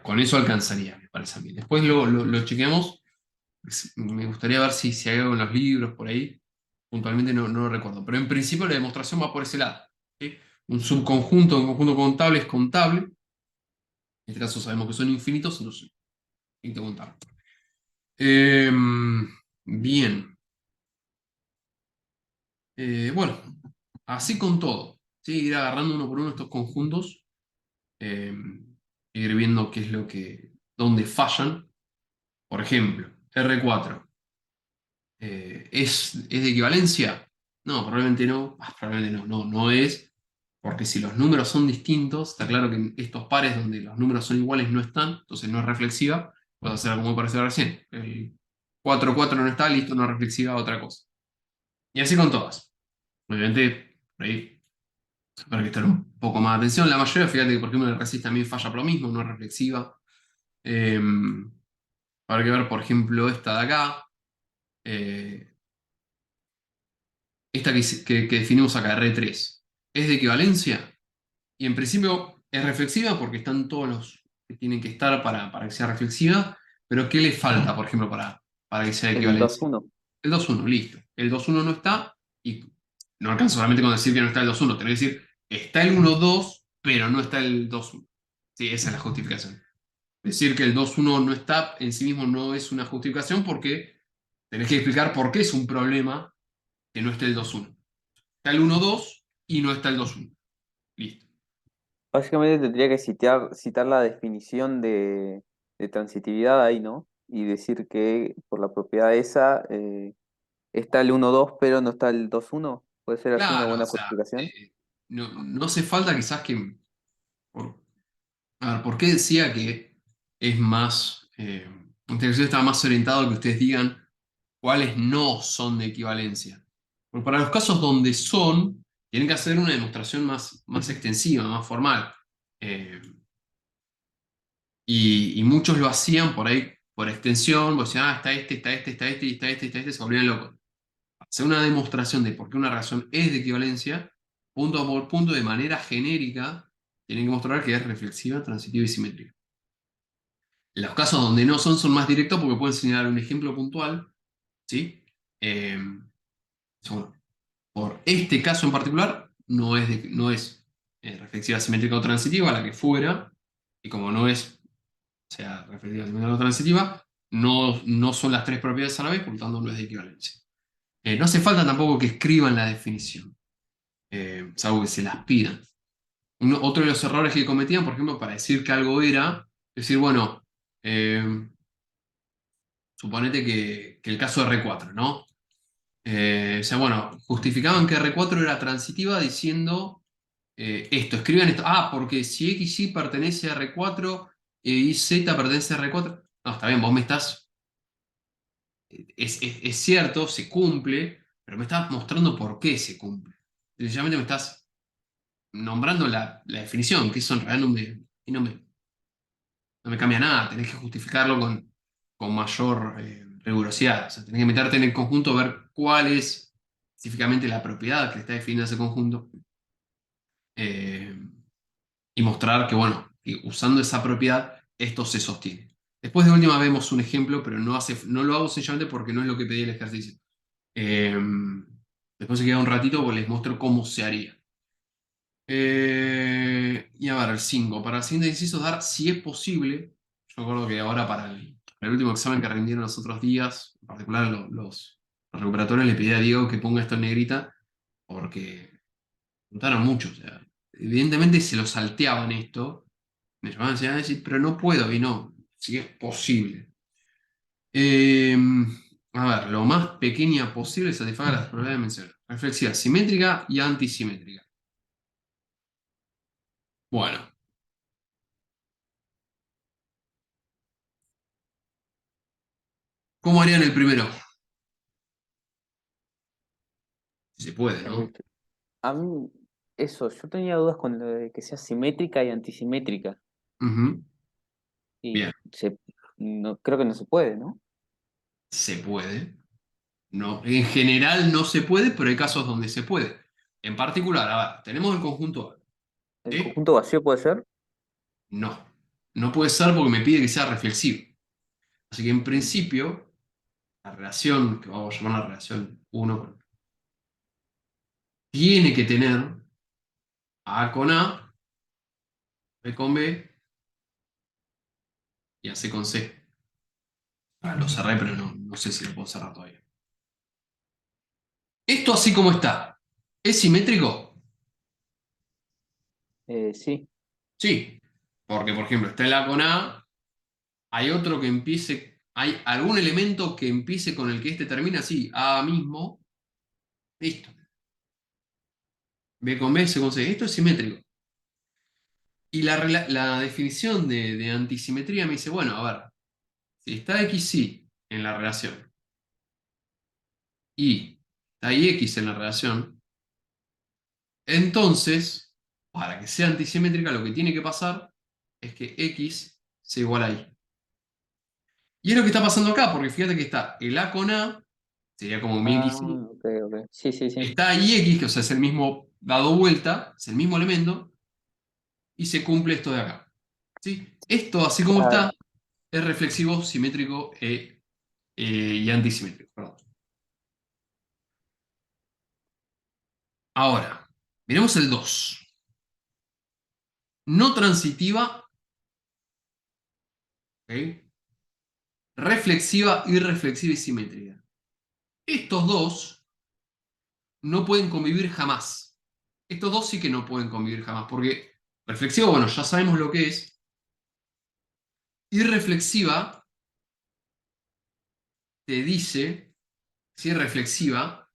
Con eso alcanzaría, me parece a mí. Después lo chequeamos. Me gustaría ver si hay algo en los libros por ahí. Puntualmente no lo recuerdo. Pero en principio la demostración va por ese lado. ¿Sí? Un subconjunto, un conjunto contable es contable. En este caso sabemos que son infinitos, entonces infinito contable. Bien. Bueno, así con todo. ¿Sí? Ir agarrando uno por uno estos conjuntos. eh, Ir viendo qué es dónde fallan. Por ejemplo, R4. ¿Es de equivalencia? No, probablemente no. Probablemente no es. Porque si los números son distintos, está claro que en estos pares donde los números son iguales no están, entonces no es reflexiva. Puede hacer algo muy parecido a recién. El 4 no está, listo, no es reflexiva, otra cosa. Y así con todas. Obviamente, por ahí, para prestar un poco más de atención. La mayoría, fíjate que por ejemplo el resist también falla por lo mismo, no es reflexiva. Habrá que ver, por ejemplo, esta de acá. eh, esta que definimos acá, R3. ¿Es de equivalencia? Y en principio es reflexiva porque están todos los que tienen que estar para que sea reflexiva, pero ¿qué le falta, por ejemplo, para que sea de El dos equivalencia? uno. El 2-1, listo. El 2-1 no está y no alcanza solamente con decir que no está el 2-1, tenés que decir está el 1-2, pero no está el 2-1. Sí, esa es la justificación. Decir que el 2-1 no está en sí mismo no es una justificación porque tenés que explicar por qué es un problema que no esté el 2-1. Está el 1-2 y no está el 2-1. Listo. Básicamente tendría que citar la definición de transitividad ahí, ¿no? Y decir que por la propiedad esa está el uno dos pero no está el dos uno. ¿Puede ser así una Claro, o buena sea, justificación? no hace falta quizás que... por- a ver, ¿por qué decía que es más... la integración estaba más orientado a que ustedes digan cuáles no son de equivalencia? Porque para los casos donde son, tienen que hacer una demostración más extensiva, más formal. Eh, y muchos lo hacían por ahí, por extensión, pues decían, está este, está este, está este, y está este, está este, se volvían locos. Hacer una demostración de por qué una relación es de equivalencia, punto por punto, de manera genérica, tienen que mostrar que es reflexiva, transitiva y simétrica. Los casos donde no son más directos porque pueden señalar un ejemplo puntual, ¿sí? Eh, bueno, por este caso en particular, no es reflexiva, simétrica o transitiva, la que fuera, y como no es, o sea, reflexiva, simétrica o transitiva, no son las tres propiedades a la vez, por lo tanto no es de equivalencia. No hace falta tampoco que escriban la definición, salvo que se las pidan. Otro de los errores que cometían, por ejemplo, para decir que algo era, decir, bueno, eh, suponete que el caso de R4, ¿no? O sea, bueno, justificaban que R4 era transitiva diciendo esto, escriban esto. Ah, porque si X y pertenece a R4 y Z pertenece a R4. No, está bien, vos me estás. Es cierto, se cumple, pero me estás mostrando por qué se cumple. Sencillamente me estás nombrando la definición, que eso en realidad y no me cambia nada. Tenés que justificarlo con mayor rigurosidad. O sea, tenés que meterte en el conjunto, ver cuál es específicamente la propiedad que está definiendo ese conjunto eh, y mostrar que, bueno, que usando esa propiedad esto se sostiene. Después de última vemos un ejemplo, pero no lo hago sencillamente porque no es lo que pedí el ejercicio. Eh, Después se queda un ratito, pues les muestro cómo se haría. Y a ver, el 5. Para el siguiente inciso, dar si es posible. Yo me acuerdo que ahora para el último examen que rindieron los otros días, en particular los recuperatorios, le pedí a Diego que ponga esto en negrita, porque preguntaron mucho. O sea, evidentemente se lo salteaban esto. Me llamaban a decir, pero no puedo, y no, si es posible. Eh, a ver, lo más pequeña posible satisfaga las probabilidades mencionadas. Reflexiva simétrica y antisimétrica. Bueno, ¿cómo harían el primero? Si se puede, El- ¿no? a mí, eso, yo tenía dudas con lo de que sea simétrica y antisimétrica. Ujú. Bien, Y no, creo que no se puede, ¿no? se puede. No, en general no se puede, pero hay casos donde se puede. En particular, a ver, tenemos el conjunto A, ¿El ¿sí? conjunto vacío puede ser? No, no puede ser porque me pide que sea reflexivo. Así que en Mm. principio, la relación, que vamos a llamar la relación 1, tiene que tener A con A, B con B y a C con C. Ah, lo cerré, pero no sé si lo puedo cerrar todavía. Esto así como está, ¿es simétrico? Sí, Sí, porque por ejemplo está el A con A, hay otro que empiece, hay algún elemento que empiece con el que este termina, sí, A mismo, listo. B con B, C con C, esto es simétrico. Y la definición de antisimetría me dice, bueno, a ver, si está X y en la relación y está Y X en la relación, entonces, para que sea antisimétrica, lo que tiene que pasar es que X sea igual a Y. Y es lo que está pasando acá, porque fíjate que está el A con A, sería como mi Ah, X, ok, ok. Sí, sí, sí. está IX, que o sea, es el mismo dado vuelta, es el mismo elemento, y se cumple esto de acá. ¿Sí? Esto, así como está, Claro. es reflexivo, simétrico y antisimétrico. Perdón. Ahora, miremos el 2. No transitiva, ¿ok? Reflexiva, irreflexiva y simétrica. Estos dos no pueden convivir jamás. Estos dos sí que no pueden convivir jamás, porque reflexiva, bueno, ya sabemos lo que es. Irreflexiva te dice, si es reflexiva,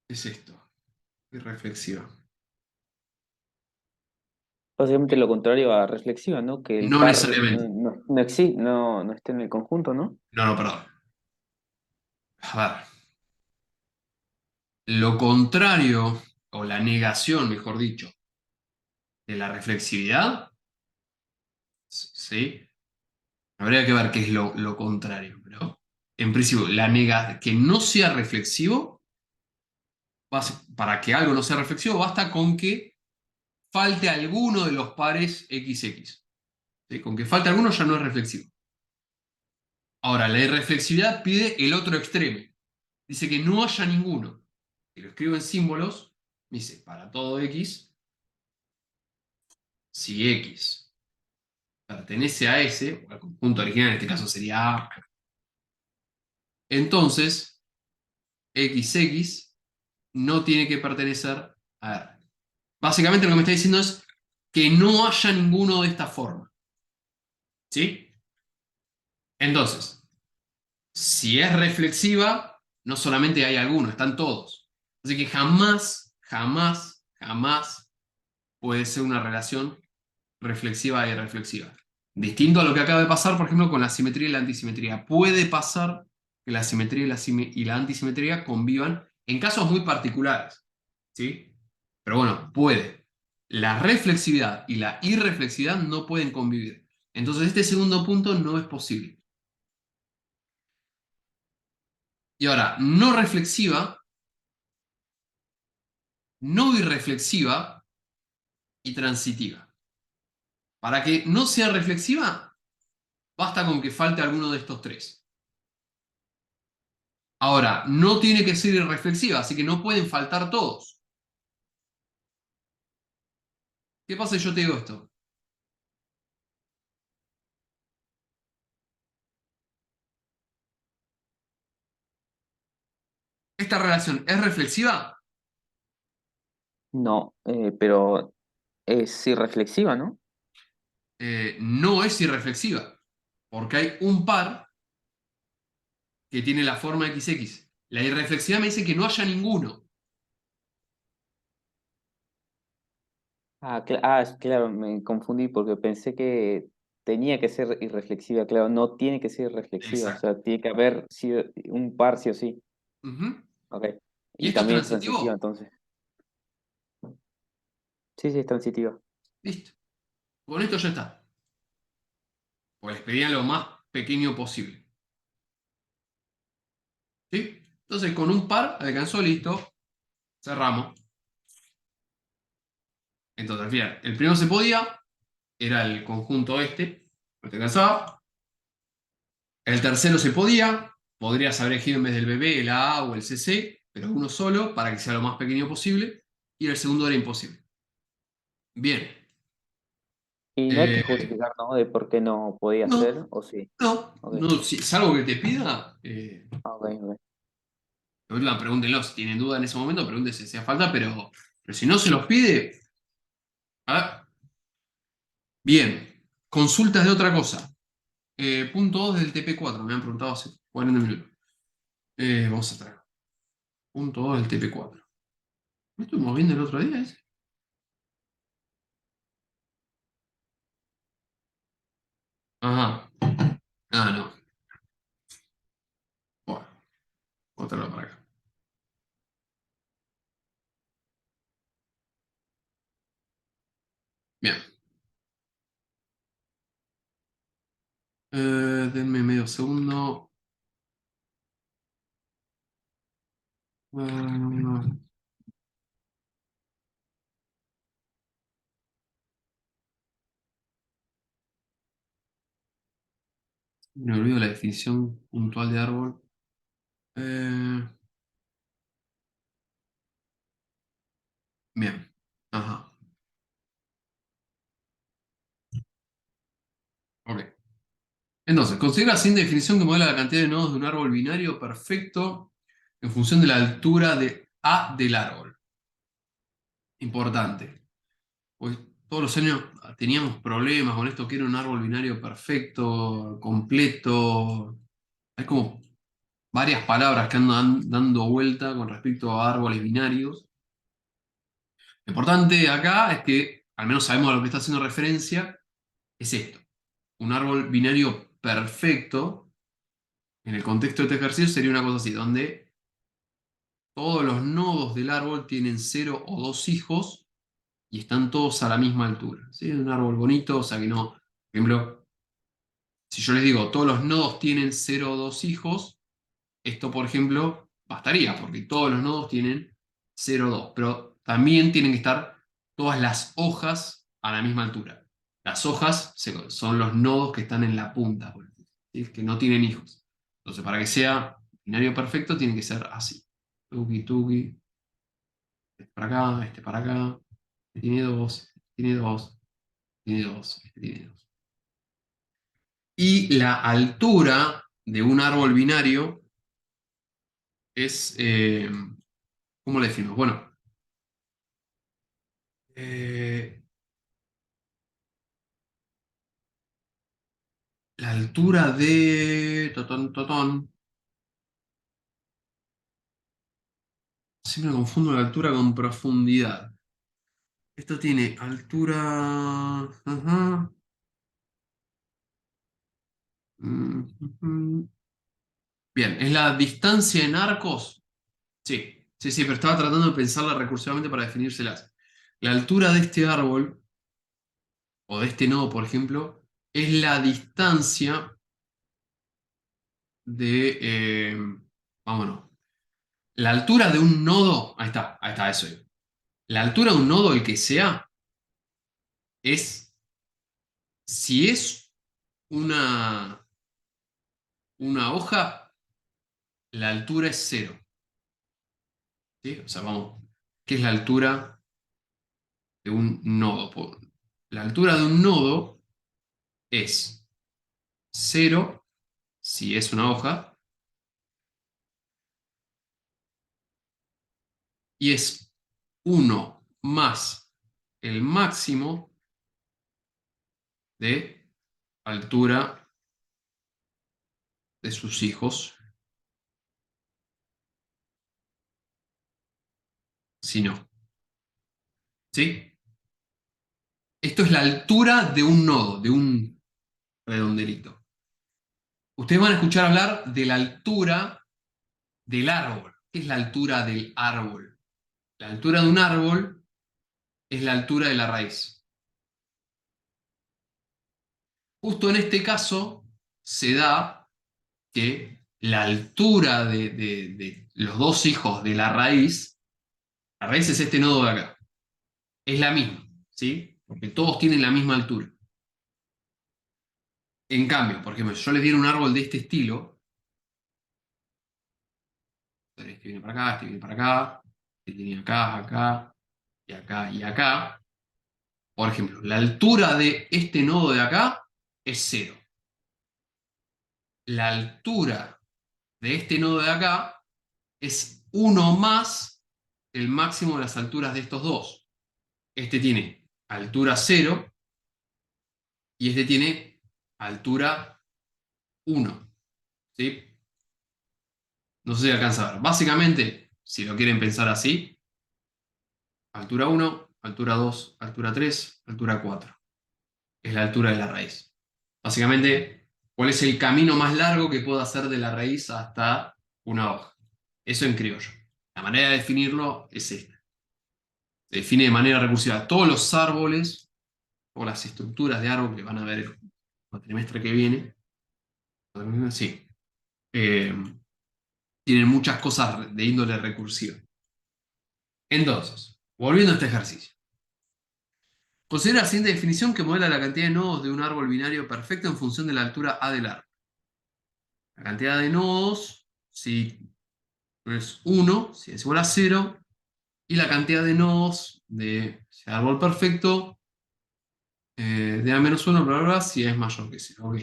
es esto, irreflexiva. Básicamente lo contrario a reflexiva, ¿no? Que el No par necesariamente. no esté en el conjunto, ¿no? No, no, perdón. A ver, lo contrario, o la negación, mejor dicho, de la reflexividad, ¿sí? Habría que ver qué es lo contrario, pero en principio, que no sea reflexivo, para que algo no sea reflexivo, basta con que falte alguno de los pares XX. ¿Sí? Con que falte alguno ya no es reflexivo. Ahora, la irreflexividad pide el otro extremo. Dice que no haya ninguno. Y lo escribo en símbolos. Dice, para todo X, si X pertenece a S, o al conjunto original, en este caso sería A, entonces XX no tiene que pertenecer a R. Básicamente lo que me está diciendo es que no haya ninguno de esta forma. ¿Sí? Entonces, si es reflexiva, no solamente hay alguno, están todos. Así que jamás, jamás, jamás puede ser una relación reflexiva y reflexiva. Distinto a lo que acaba de pasar, por ejemplo, con la simetría y la antisimetría. Puede pasar que la simetría y la antisimetría convivan en casos muy particulares. ¿Sí? Pero bueno, puede. La reflexividad y la irreflexividad no pueden convivir. Entonces, este segundo punto no es posible. Y ahora, no reflexiva, no irreflexiva y transitiva. Para que no sea reflexiva, basta con que falte alguno de estos tres. Ahora, no tiene que ser irreflexiva, así que no pueden faltar todos. ¿Qué pasa si yo te digo esto? ¿Esta relación es reflexiva? No, pero es irreflexiva, ¿no? No es irreflexiva, porque hay un par que tiene la forma XX. La irreflexiva me dice que no haya ninguno. Claro, me confundí porque pensé que tenía que ser irreflexiva, claro, no tiene que ser irreflexiva, o Exacto. sea, tiene que haber un par sí o sí, Ujú. ok. ¿Y Y esto es también es transitiva, transitivo? entonces. Sí, sí, es transitiva. Listo. Con esto ya está. Pues les pedían lo más pequeño posible. ¿Sí? Entonces, con un par alcanzó, listo. Cerramos. Entonces, al final, el primero se podía, era el conjunto este, no te alcanzaba. El tercero se podía, podrías haber elegido en vez del bebé el A o el CC, pero uno solo para que sea lo más pequeño posible. Y el segundo era imposible. Bien. Y no hay que Eh, justificar, ¿no? De por qué no podía no, ser, o sí. no, Ok, no, salvo que te pida. ok, ok. De última, pregúntenlo. Si tienen duda en ese momento, pregúntense si hace falta, pero si no se los pide. A ver. Bien. Consultas de otra cosa. Punto 2 del TP4. Me han preguntado hace 40 minutos. Vamos a traer. Punto 2 del TP4. ¿Me estuvimos viendo el otro día ese? Ajá. Ah, no. Bueno, voy a traerlo para acá. Bien. Denme medio segundo. Eh, Me olvido la definición puntual de árbol. Eh, Bien. Ajá. Ok. Entonces, considera sin definición que modela la cantidad de nodos de un árbol binario perfecto en función de la altura de A del árbol. Importante. Pues todos los años teníamos problemas con esto que era un árbol binario perfecto, completo. Hay como varias palabras que andan dando vuelta con respecto a árboles binarios. Lo importante acá es que, al menos sabemos a lo que está haciendo referencia, es esto. Un árbol binario perfecto, en el contexto de este ejercicio, sería una cosa así, donde todos los nodos del árbol tienen cero o dos hijos y están todos a la misma altura. ¿Sí? Un árbol bonito, o sea que no, por ejemplo, si yo les digo todos los nodos tienen cero o dos hijos, esto, por ejemplo, bastaría, porque todos los nodos tienen cero o dos, pero también tienen que estar todas las hojas a la misma altura. Las hojas son los nodos que están en la punta, por ejemplo, ¿sí? Que no tienen hijos. Entonces, para que sea binario perfecto, tiene que ser así. Tuki, tuki, este para acá, este para acá, este tiene dos, este tiene dos, tiene dos, este tiene dos. Y la altura de un árbol binario es, ¿cómo le decimos? Bueno, Eh, la altura de... Totón, totón. Siempre confundo la altura con profundidad. Esto tiene altura... Ajá. Ujú. Bien, ¿es la distancia en arcos? Sí, sí, sí, pero estaba tratando de pensarla recursivamente para definírselas. La altura de este árbol, o de este nodo, por ejemplo, es la distancia de... vámonos. La altura de un nodo, ahí está, eso. La altura de un nodo, el que sea, es, si es una, una hoja, la altura es cero. ¿Sí? O sea, vamos, ¿qué es la altura de un nodo? La altura de un nodo es cero si es una hoja y es uno más el máximo de altura de sus hijos, si no. ¿Sí? Esto es la altura de un nodo, de un redondelito. Ustedes van a escuchar hablar de la altura del árbol. ¿Qué es la altura del árbol? La altura de un árbol es la altura de la raíz. Justo en este caso se da que la altura de los dos hijos de la raíz es este nodo de acá, es la misma, ¿sí? Porque todos tienen la misma altura. En cambio, por ejemplo, si yo les diera un árbol de este estilo, este viene para acá, este viene para acá, este viene acá, acá, y acá, y acá. Por ejemplo, la altura de este nodo de acá es cero. La altura de este nodo de acá es uno más el máximo de las alturas de estos dos. Este tiene altura cero y este tiene altura uno. ¿Sí? No sé si alcanza a ver. Básicamente, si lo quieren pensar así, altura uno, altura 2, altura 3, altura 4. Es la altura de la raíz. Básicamente, ¿cuál es el camino más largo que puedo hacer de la raíz hasta una hoja? Eso en criollo. La manera de definirlo es esta. Se define de manera recursiva todos los árboles o las estructuras de árbol que van a ver el trimestre que viene. Sí. Eh, Tienen muchas cosas de índole recursiva. Entonces, volviendo a este ejercicio. Considera la siguiente definición que modela la cantidad de nodos de un árbol binario perfecto en función de la altura A del árbol. La cantidad de nodos, si es 1, si es igual a 0, y la cantidad de nodos de ese árbol perfecto de A-1, bla, bla, bla, si es mayor que 0. Ok.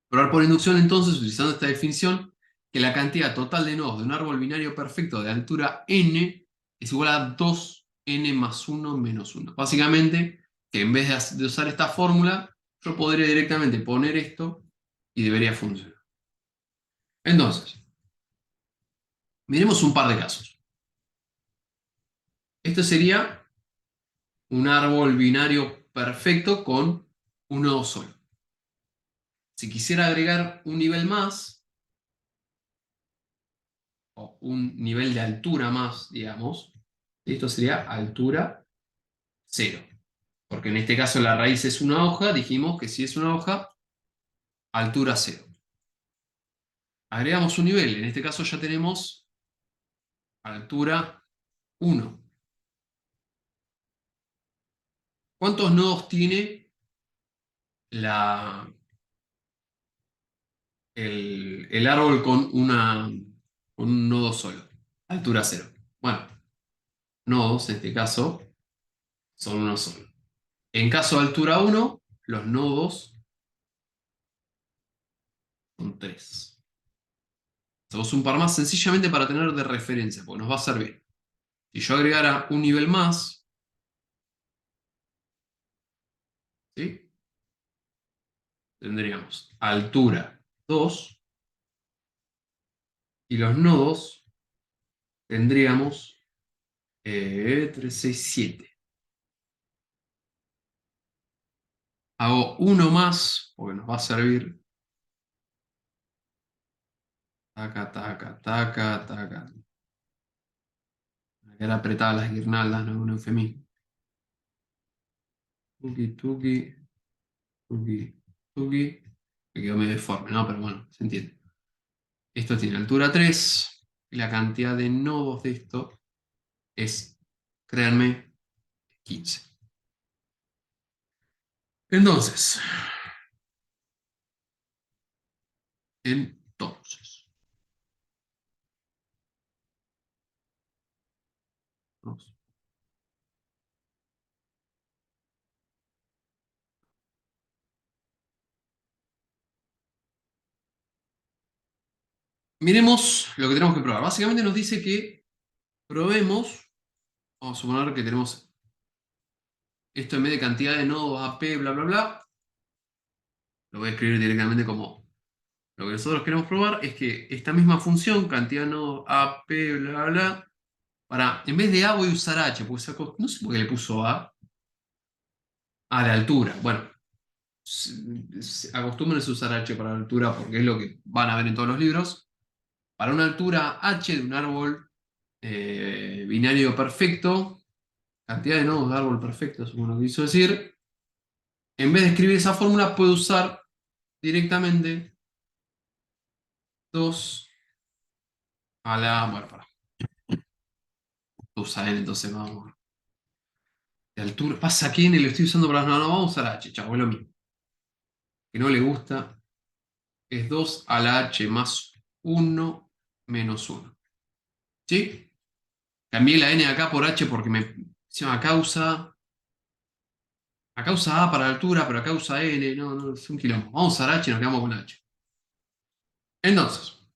Probar por inducción, entonces, utilizando esta definición, que la cantidad total de nodos de un árbol binario perfecto de altura n es igual a 2n más 1 menos 1. Básicamente, que en vez de usar esta fórmula, yo podría directamente poner esto y debería funcionar. Entonces, miremos un par de casos. Esto sería un árbol binario perfecto con un nodo solo. Si quisiera agregar un nivel más, o un nivel de altura más, digamos, esto sería altura 0. Porque en este caso la raíz es una hoja, dijimos que si es una hoja, altura 0. Agregamos un nivel, en este caso ya tenemos altura 1. ¿Cuántos nodos tiene la, el árbol con un nodo solo? Altura 0. Bueno, nodos en este caso son uno solo. En caso de altura 1, los nodos son 3. Hacemos un par más sencillamente para tener de referencia, porque nos va a servir. Si yo agregara un nivel más, ¿sí? Tendríamos altura 2 y los nodos tendríamos 3, 6, 7. Hago uno más, porque nos va a servir. Taca, taca, taca, taca. Me quedar apretadas las guirnaldas, no es un eufemismo. Tuki, tuki, tuki, tuki. Me quedó medio deforme, ¿no? Pero bueno, se entiende. Esto tiene altura 3 y la cantidad de nodos de esto es, créanme, 15. Entonces, entonces, vamos. Miremos lo que tenemos que probar. Básicamente nos dice que probemos, vamos a suponer que tenemos esto en vez de cantidad de nodos AP, bla, bla, bla, lo voy a escribir directamente como lo que nosotros queremos probar es que esta misma función, cantidad de nodos AP, bla, bla, bla, en vez de A voy a usar H, porque no sé por qué le puso a la altura. Bueno, acostúmbrense a usar H para la altura porque es lo que van a ver en todos los libros. Para una altura H de un árbol binario perfecto, cantidad de nodos de árbol perfecto, según lo que quiso decir, en vez de escribir esa fórmula, puedo usar directamente 2 a la. Bueno, para. 2 a n, entonces vamos. De altura. Pasa que n lo estoy usando para. No, no, vamos a usar h, chavo, es lo mismo. Que no le gusta es 2 a la h más 1 menos 1. ¿Sí? Cambié la n acá por h porque se llama causa. Acá usa A para la altura, pero acá usa N. No, no, es un quilombo. Vamos a usar H y nos quedamos con H. Entonces,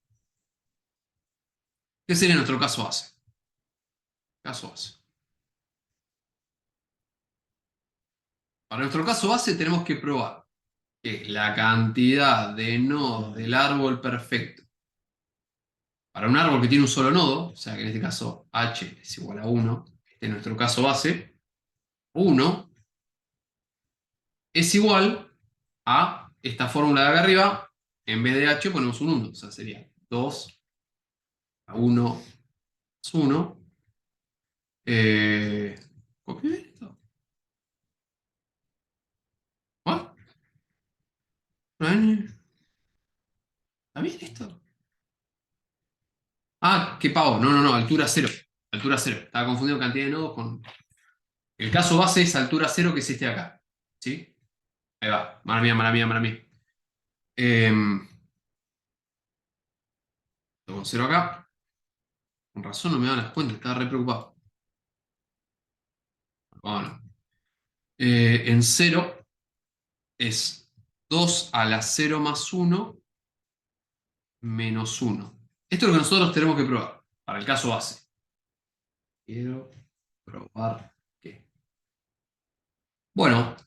¿qué sería nuestro caso base? Caso base. Para nuestro caso base tenemos que probar que la cantidad de nodos del árbol perfecto para un árbol que tiene un solo nodo, o sea que en este caso H es igual a 1, este es nuestro caso base, 1 es igual a esta fórmula de acá arriba, en vez de H ponemos un 1, o sea sería 2 a 1 es 1. ¿Copié esto? ¿What? ¿Está bien esto? Ah, qué pavo. No, no, no, altura cero. Altura cero. Estaba confundiendo cantidad de nodos con. El caso base es altura cero, que es este de acá. ¿Sí? Ahí va. Mala mía, mala mía, mala mía. Con cero acá. Con razón no me daban las cuentas, estaba re preocupado. Bueno. En cero es 2 a la cero más uno menos uno. Esto es lo que nosotros tenemos que probar para el caso base. Quiero probar qué. Bueno,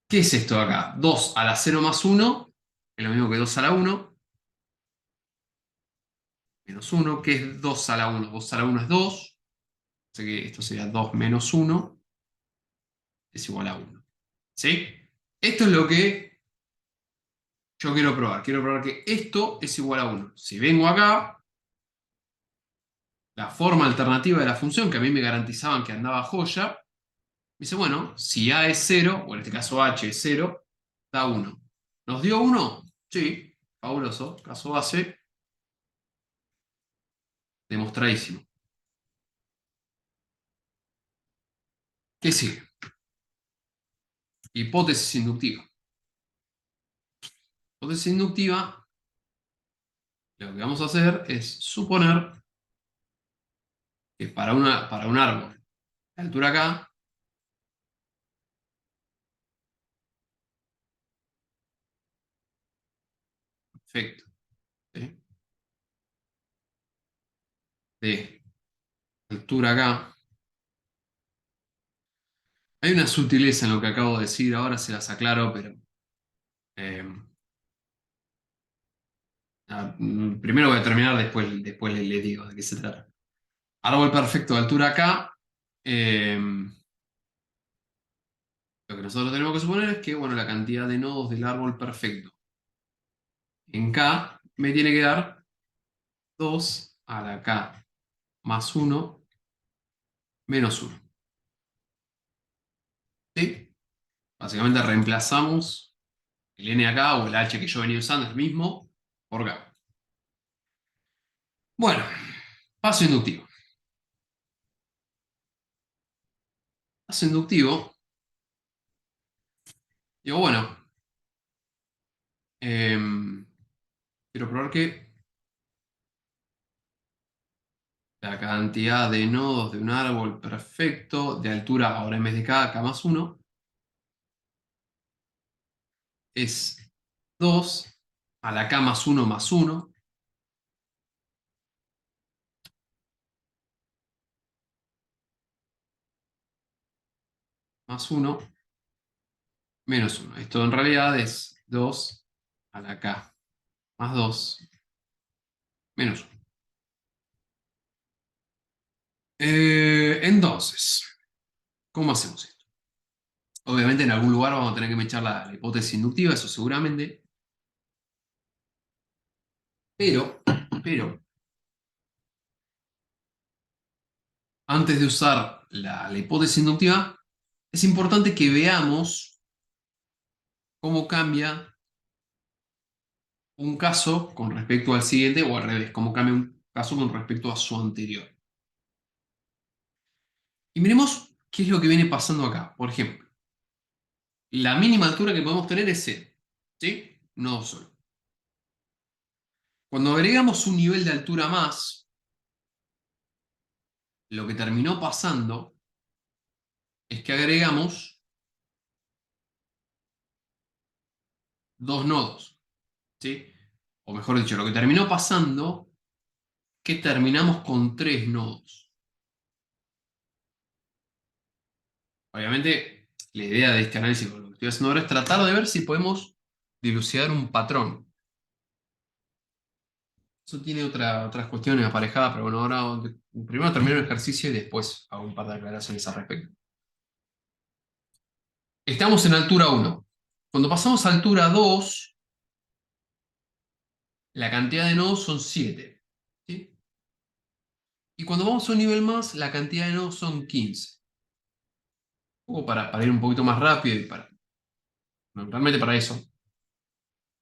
¿qué es esto de acá? 2 a la cero más uno es lo mismo que 2 a la uno menos uno. ¿Qué es 2 a la uno? 2 a la uno es 2. Así que esto sería 2 menos uno es igual a uno. ¿Sí? Esto es lo que yo quiero probar. Quiero probar que esto es igual a uno. Si vengo acá, la forma alternativa de la función, que a mí me garantizaban que andaba joya, me dice, bueno, si A es cero, o en este caso H es cero, da uno. ¿Nos dio uno? Sí, fabuloso. Caso base, demostradísimo. ¿Qué sigue? Hipótesis inductiva. Hipótesis inductiva, lo que vamos a hacer es suponer que para un árbol de altura acá, perfecto, ¿sí? De altura acá, hay una sutileza en lo que acabo de decir, ahora se las aclaro, pero eh, primero voy a terminar, después le digo de qué se trata. Árbol perfecto de altura acá. eh, lo que nosotros tenemos que suponer es que, bueno, la cantidad de nodos del árbol perfecto en K me tiene que dar 2 a la K más uno menos uno. ¿Sí? Básicamente reemplazamos el n acá o el h que yo venía usando, es el mismo, por K. Bueno, paso inductivo. Paso inductivo, digo, bueno, quiero probar que la cantidad de nodos de un árbol perfecto de altura, ahora en vez de K más uno es 2 a la K más uno más uno menos uno. Esto en realidad es 2 a la K más 2 menos uno. Entonces, ¿cómo hacemos esto? Obviamente en algún lugar vamos a tener que echar la hipótesis inductiva, eso seguramente, pero, antes de usar la hipótesis inductiva, es importante que veamos cómo cambia un caso con respecto al siguiente o al revés, cómo cambia un caso con respecto a su anterior. Y miremos qué es lo que viene pasando acá. Por ejemplo, la mínima altura que podemos tener es 0. ¿Sí? No solo. Cuando agregamos un nivel de altura más, lo que terminó pasando es que agregamos dos nodos. ¿Sí? O mejor dicho, lo que terminó pasando es que terminamos con tres nodos. Obviamente, la idea de este análisis, lo que estoy haciendo ahora, es tratar de ver si podemos dilucidar un patrón. Eso tiene otras cuestiones aparejadas, pero bueno, ahora primero termino el ejercicio y después hago un par de aclaraciones al respecto. Estamos en altura 1. Cuando pasamos a altura 2, la cantidad de nodos son 7. ¿Sí? Y cuando vamos a un nivel más, la cantidad de nodos son 15. Un poco para ir un poquito más rápido y no, realmente para eso.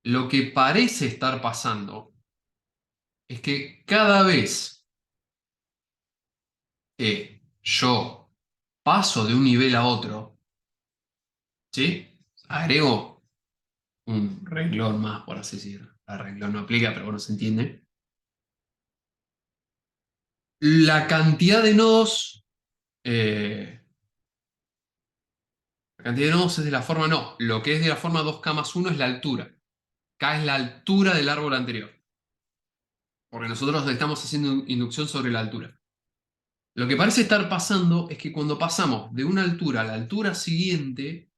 Lo que parece estar pasando es que cada vez que yo paso de un nivel a otro, ¿sí? Agrego un renglón más, por así decirlo. El renglón no aplica, pero bueno, se entiende. La cantidad de nodos, la cantidad de nodos es de la forma, no, lo que es de la forma 2K más 1 es la altura. K es la altura del árbol anterior, porque nosotros estamos haciendo inducción sobre la altura. Lo que parece estar pasando es que cuando pasamos de una altura a la altura siguiente,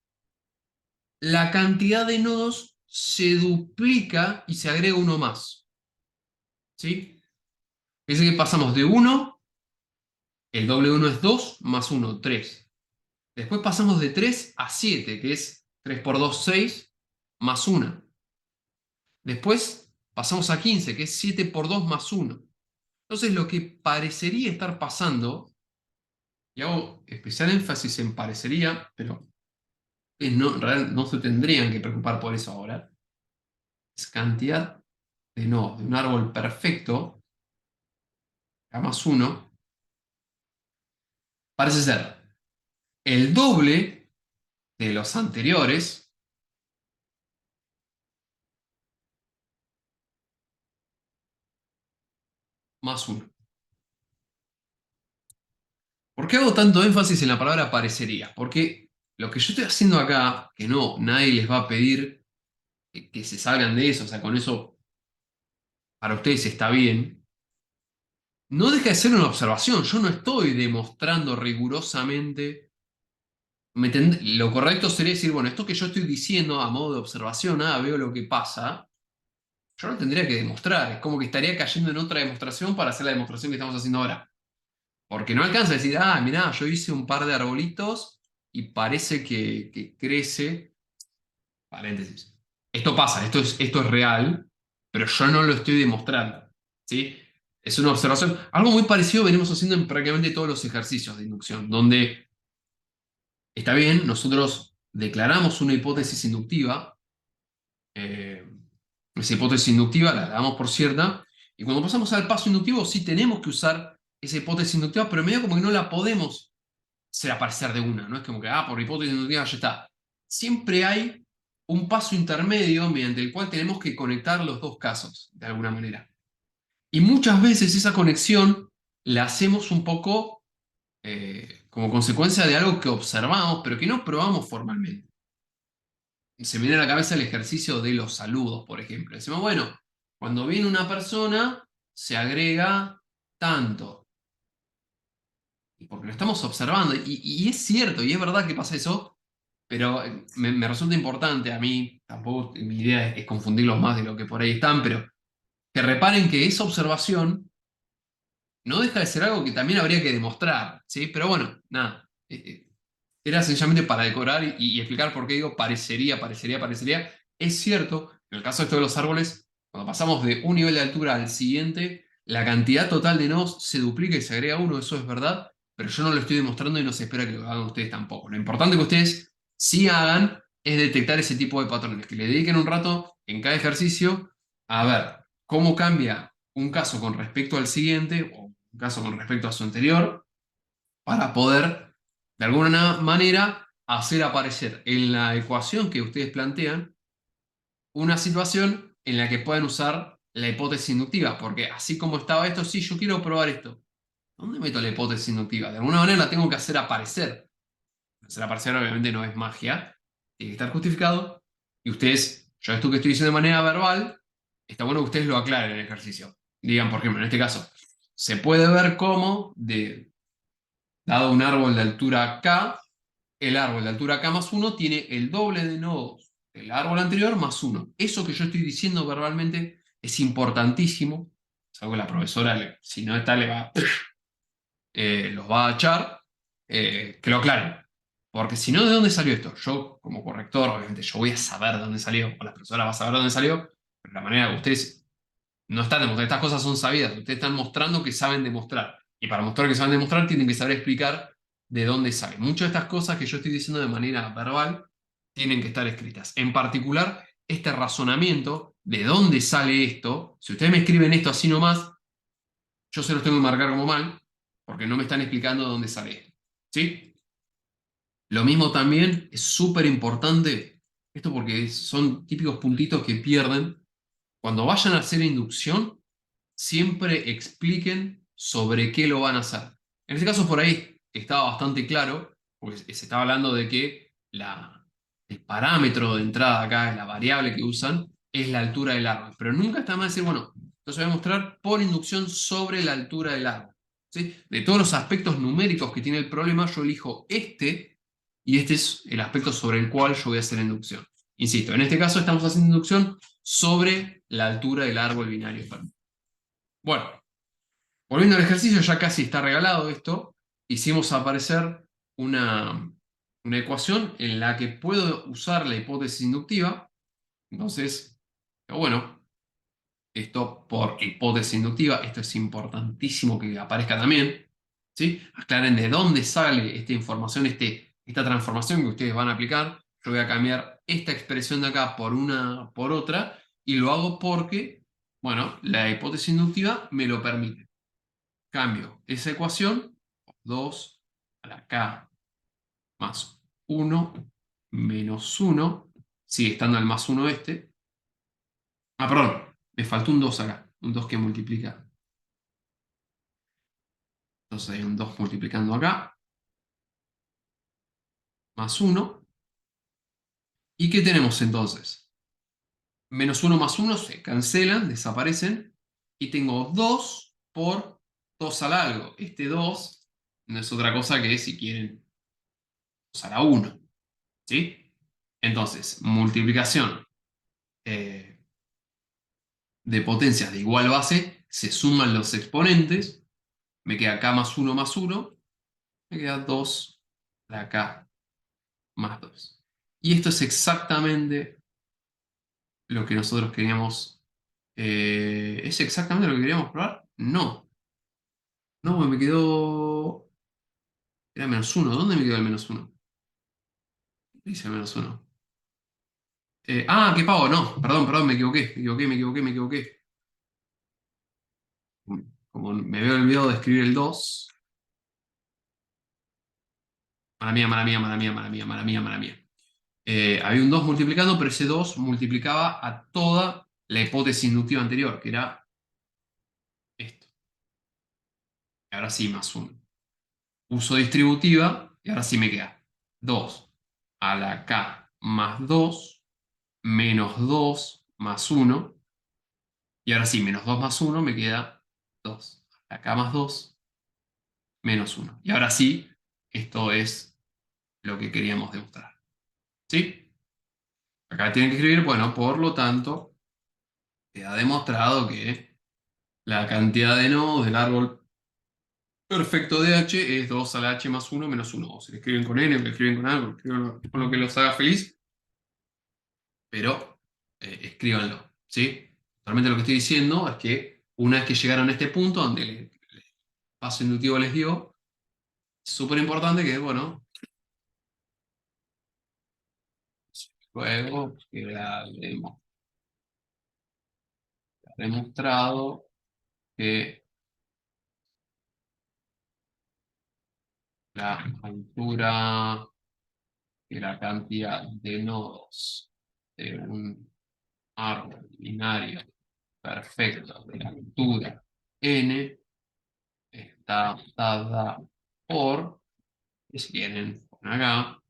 la cantidad de nodos se duplica y se agrega uno más. ¿Sí? Es decir, que pasamos de uno, el doble de 1 es 2, más uno 3. Después pasamos de 3 a 7, que es 3 por 2 6, más 1. Después pasamos a 15, que es 7 por 2 más 1. Entonces lo que parecería estar pasando, y hago especial énfasis en parecería, pero no, en realidad no se tendrían que preocupar por eso ahora, es cantidad de nodos de un árbol perfecto, K más 1, parece ser el doble de los anteriores más 1. ¿Por qué hago tanto énfasis en la palabra parecería? Porque lo que yo estoy haciendo acá, que no, nadie les va a pedir que se salgan de eso, o sea, con eso para ustedes está bien, no deja de ser una observación. Yo no estoy demostrando rigurosamente. Lo correcto sería decir, bueno, esto que yo estoy diciendo a modo de observación, veo lo que pasa, yo lo tendría que demostrar. Es como que estaría cayendo en otra demostración para hacer la demostración que estamos haciendo ahora. Porque no alcanza a decir, mirá, yo hice un par de arbolitos y parece que crece. Paréntesis. Esto pasa, esto es real, pero yo no lo estoy demostrando. ¿Sí? Es una observación. Algo muy parecido venimos haciendo en prácticamente todos los ejercicios de inducción, donde está bien, nosotros declaramos una hipótesis inductiva, eh, esa hipótesis inductiva la damos por cierta, y cuando pasamos al paso inductivo sí tenemos que usar esa hipótesis inductiva, pero medio como que no la podemos hacer aparecer de una, no es como que, por hipótesis inductiva ya está. Siempre hay un paso intermedio mediante el cual tenemos que conectar los dos casos, de alguna manera. Y muchas veces esa conexión la hacemos un poco como consecuencia de algo que observamos, pero que no probamos formalmente. Se me viene a la cabeza el ejercicio de los saludos, por ejemplo. Decimos, bueno, cuando viene una persona, se agrega tanto. Y porque lo estamos observando. Y es cierto, y es verdad que pasa eso, pero me resulta importante a mí, tampoco mi idea es confundirlos más de lo que por ahí están, pero que reparen que esa observación no deja de ser algo que también habría que demostrar, ¿sí? Pero bueno, nada. Era sencillamente para decorar y explicar por qué digo parecería, parecería, parecería. Es cierto, en el caso de esto de los árboles, cuando pasamos de un nivel de altura al siguiente, la cantidad total de nodos se duplica y se agrega uno, eso es verdad, pero yo no lo estoy demostrando y no se espera que lo hagan ustedes tampoco. Lo importante que ustedes sí hagan es detectar ese tipo de patrones, que le dediquen un rato en cada ejercicio a ver cómo cambia un caso con respecto al siguiente o un caso con respecto a su anterior para poder, de alguna manera, hacer aparecer en la ecuación que ustedes plantean una situación en la que puedan usar la hipótesis inductiva, porque así como estaba esto, sí, yo quiero probar esto. ¿Dónde meto la hipótesis inductiva? De alguna manera la tengo que hacer aparecer. Hacer aparecer obviamente no es magia, tiene que estar justificado, y ustedes, yo esto que estoy diciendo de manera verbal, está bueno que ustedes lo aclaren en el ejercicio. Digan, por ejemplo, en este caso, se puede ver cómo dado un árbol de altura K, el árbol de altura K más 1 tiene el doble de nodos del árbol anterior más 1. Eso que yo estoy diciendo verbalmente es importantísimo. Es algo que la profesora, si no está, los va a echar. Que lo aclaren. Porque si no, ¿de dónde salió esto? Yo, como corrector, obviamente, yo voy a saber de dónde salió, o la profesora va a saber de dónde salió, pero la manera que ustedes no están demostrando, estas cosas son sabidas, ustedes están mostrando que saben demostrar. Y para mostrar que saben demostrar, tienen que saber explicar de dónde sale. Muchas de estas cosas que yo estoy diciendo de manera verbal tienen que estar escritas. En particular, este razonamiento, de dónde sale esto. Si ustedes me escriben esto así nomás, yo se los tengo que marcar como mal, porque no me están explicando de dónde sale esto. ¿Sí? Lo mismo también es súper importante, esto porque son típicos puntitos que pierden. Cuando vayan a hacer inducción, siempre expliquen sobre qué lo van a hacer. En este caso, por ahí estaba bastante claro, porque se estaba hablando de que el parámetro de entrada acá, la variable que usan, es la altura del árbol. Pero nunca está mal decir, bueno, entonces voy a mostrar por inducción sobre la altura del árbol. ¿Sí? De todos los aspectos numéricos que tiene el problema, yo elijo este, y este es el aspecto sobre el cual yo voy a hacer inducción. Insisto, en este caso estamos haciendo inducción sobre la altura del árbol binario. Bueno, volviendo al ejercicio, ya casi está regalado esto. Hicimos aparecer una ecuación en la que puedo usar la hipótesis inductiva. Entonces, bueno, esto por hipótesis inductiva, esto es importantísimo que aparezca también. ¿Sí? Aclaren de dónde sale esta información, esta transformación que ustedes van a aplicar. Yo voy a cambiar esta expresión de acá por una por otra y lo hago porque, bueno, la hipótesis inductiva me lo permite. Cambio esa ecuación, 2 a la k más 1 menos 1, sigue estando el más 1 este. Ah, perdón, me faltó un 2 acá, un 2 que multiplica. Entonces hay un 2 multiplicando acá, más 1. ¿Y qué tenemos entonces? Menos 1 más 1 se cancelan, desaparecen, y tengo 2 por 2 al algo. Este 2 no es otra cosa que, si quieren, 2 a la 1. ¿Sí? Entonces, multiplicación de potencias de igual base, se suman los exponentes, me queda k más 1, me queda 2 a la k más 2. Y esto es exactamente lo que nosotros queríamos. ¿Es exactamente lo que queríamos probar? No, no, me quedó. Era menos 1. ¿Dónde me quedó el menos 1? Dice el menos 1. Qué pavo, no, perdón, me equivoqué. Como me había olvidado de escribir el 2. Mala mía. Había un 2 multiplicando, pero ese 2 multiplicaba a toda la hipótesis inductiva anterior, que era esto. Ahora sí, más 1. Uso distributiva y ahora sí me queda 2 a la k más 2 menos 2 más 1. Y ahora sí, menos 2 más 1 me queda 2 a la k más 2 menos 1. Y ahora sí, esto es lo que queríamos demostrar. ¿Sí? Acá tienen que escribir, bueno, por lo tanto, queda demostrado que la cantidad de nodos del árbol perfecto de h es 2 a la h más 1 menos 1. O se le escriben con n, o le escriben con algo, escriben con lo que los haga feliz, pero escríbanlo. ¿Sí? Realmente lo que estoy diciendo es que una vez que llegaron a este punto donde el paso inductivo les dio, es súper importante que, bueno, luego queda demostrado que la altura, que la cantidad de nodos de un árbol binario perfecto de la altura n está dada por, si quieren, poner acá,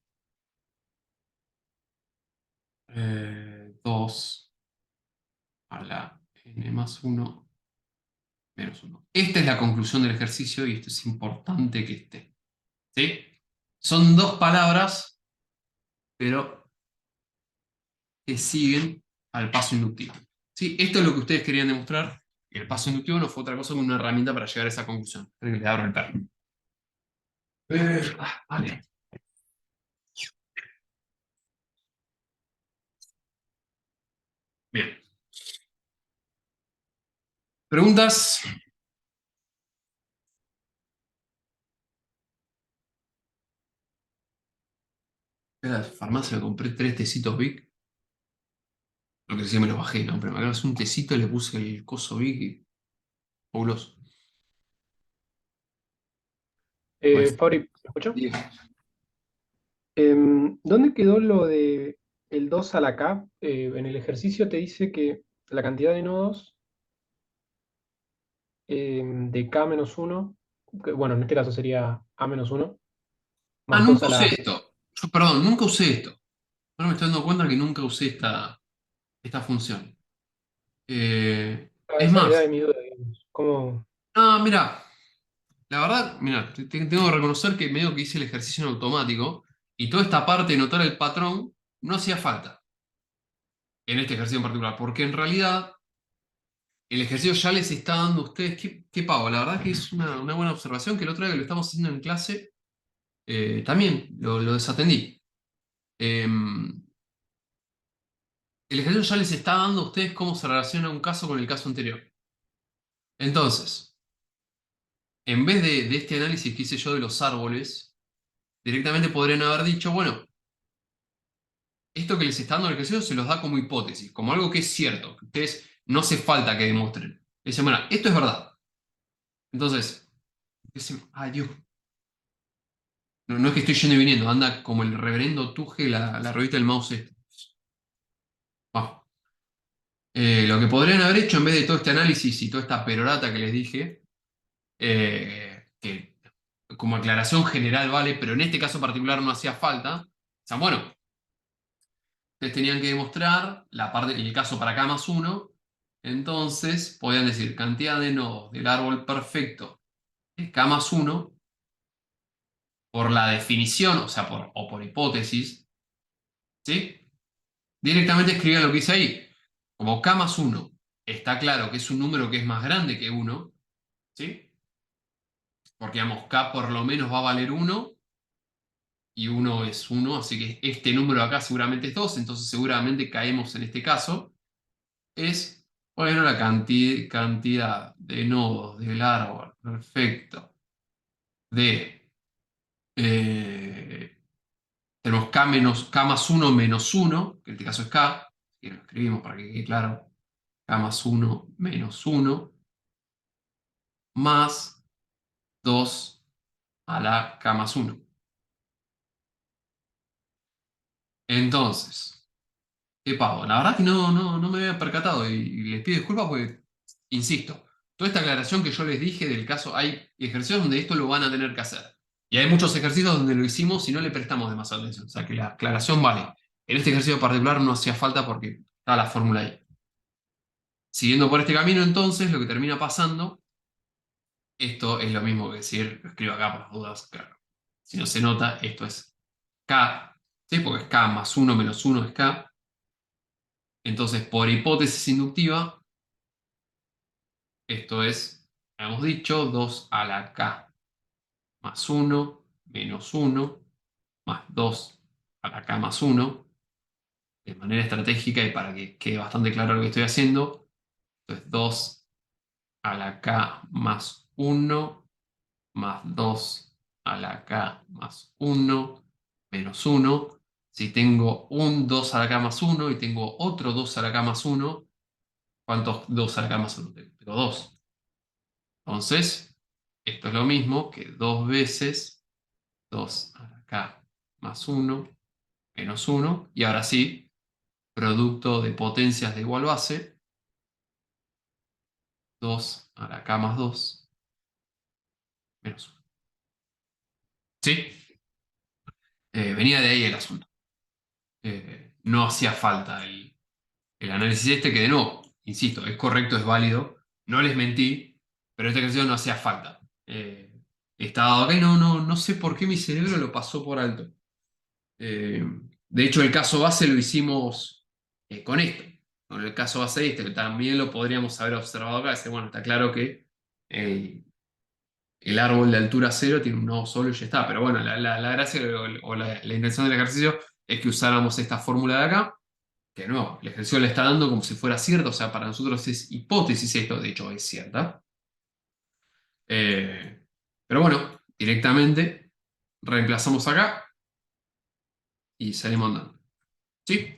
2 a la n más 1 menos 1. Esta es la conclusión del ejercicio y esto es importante que esté. ¿Sí? Son dos palabras, pero que siguen al paso inductivo. ¿Sí? Esto es lo que ustedes querían demostrar. Y el paso inductivo no fue otra cosa que una herramienta para llegar a esa conclusión. Esperen que le abro el perro. Vale. Bien. ¿Preguntas? En la farmacia me compré 3 tecitos Vic. Lo que decía me lo bajé, ¿no? Pero me agarras un tecito y le puse el coso Big. Fabuloso. Pues, Fabri, ¿me escuchó? bien. ¿Dónde quedó lo de el 2 a la K? En el ejercicio te dice que la cantidad de nodos de K menos uno, bueno, en este caso sería A menos uno, Ah, más 2 nunca a usé la... esto. Yo, perdón, nunca usé esto. Ahora me estoy dando cuenta que nunca usé esta función. Es Esa era de más, mi duda, digamos. ¿Cómo? no, mira, la verdad, mira, tengo que reconocer que medio que hice el ejercicio en automático y toda esta parte de notar el patrón no hacía falta en este ejercicio en particular, porque en realidad el ejercicio ya les está dando a ustedes, qué pavo, la verdad que es una buena observación que el otro día que lo estamos haciendo en clase también lo desatendí. Eh, el ejercicio ya les está dando a ustedes cómo se relaciona un caso con el caso anterior. Entonces, en vez de este análisis que hice yo de los árboles, directamente podrían haber dicho, bueno, esto que les está dando el ejercicio se los da como hipótesis, como algo que es cierto, que ustedes no hace falta que demuestren. Dicen, bueno, esto es verdad. Entonces, dicen, ay Dios, no es que estoy yendo y viniendo, anda como el reverendo Tuje la ruedita del mouse este. Bah. Lo que podrían haber hecho en vez de todo este análisis y toda esta perorata que les dije, que como aclaración general vale, pero en este caso particular no hacía falta. O sea, bueno, ustedes tenían que demostrar la parte, el caso para K más uno, entonces podían decir cantidad de nodos del árbol perfecto de K más uno por la definición, o sea, por hipótesis, ¿sí? Directamente escribían lo que hice ahí. Como K más uno está claro que es un número que es más grande que uno, ¿sí? Porque, digamos, K por lo menos va a valer uno y uno es uno, así que este número de acá seguramente es 2, entonces seguramente caemos en este caso. Es, bueno, la cantidad de nodos del árbol perfecto de... eh, tenemos K más uno menos uno, que en este caso es K, que lo escribimos para que quede claro, K más uno menos uno, más 2 a la K más uno. Entonces, qué pavo. La verdad que no me había percatado y les pido disculpas porque, insisto, toda esta aclaración que yo les dije del caso, hay ejercicios donde esto lo van a tener que hacer. Y hay muchos ejercicios donde lo hicimos y no le prestamos demasiada atención. O sea que la aclaración vale. En este ejercicio particular no hacía falta porque está la fórmula ahí. Siguiendo por este camino, entonces, lo que termina pasando, esto es lo mismo que decir, lo escribo acá por las dudas, claro. Si no se nota, esto es K, ¿sí? Porque es K más uno menos uno es K. Entonces, por hipótesis inductiva, esto es, hemos dicho, 2 a la K más uno menos uno más 2 a la K más uno de manera estratégica y para que quede bastante claro lo que estoy haciendo. Entonces, 2 a la K más uno más 2 a la K más uno menos uno. Si tengo un 2 a la K más uno y tengo otro 2 a la K más uno, ¿cuántos 2 a la K más uno? Tengo 2. Entonces, esto es lo mismo que 2 veces 2 a la K más uno menos uno. Y ahora sí, producto de potencias de igual base, 2 a la K más 2 menos uno. ¿Sí? Venía de ahí el asunto. No hacía falta el análisis este, que de nuevo, insisto, es correcto, es válido. No les mentí, pero este ejercicio no hacía falta. Estaba acá y no sé por qué mi cerebro lo pasó por alto. Eh, de hecho, el caso base lo hicimos con esto, con el caso base este, que también lo podríamos haber observado acá. Dice, bueno, está claro que el árbol de altura cero tiene un nodo solo y ya está. Pero bueno, la gracia o la intención del ejercicio es que usáramos esta fórmula de acá, que no, el ejercicio le está dando como si fuera cierto, o sea, para nosotros es hipótesis esto, de hecho es cierta. Eh, pero bueno, directamente reemplazamos acá y salimos andando. ¿Sí?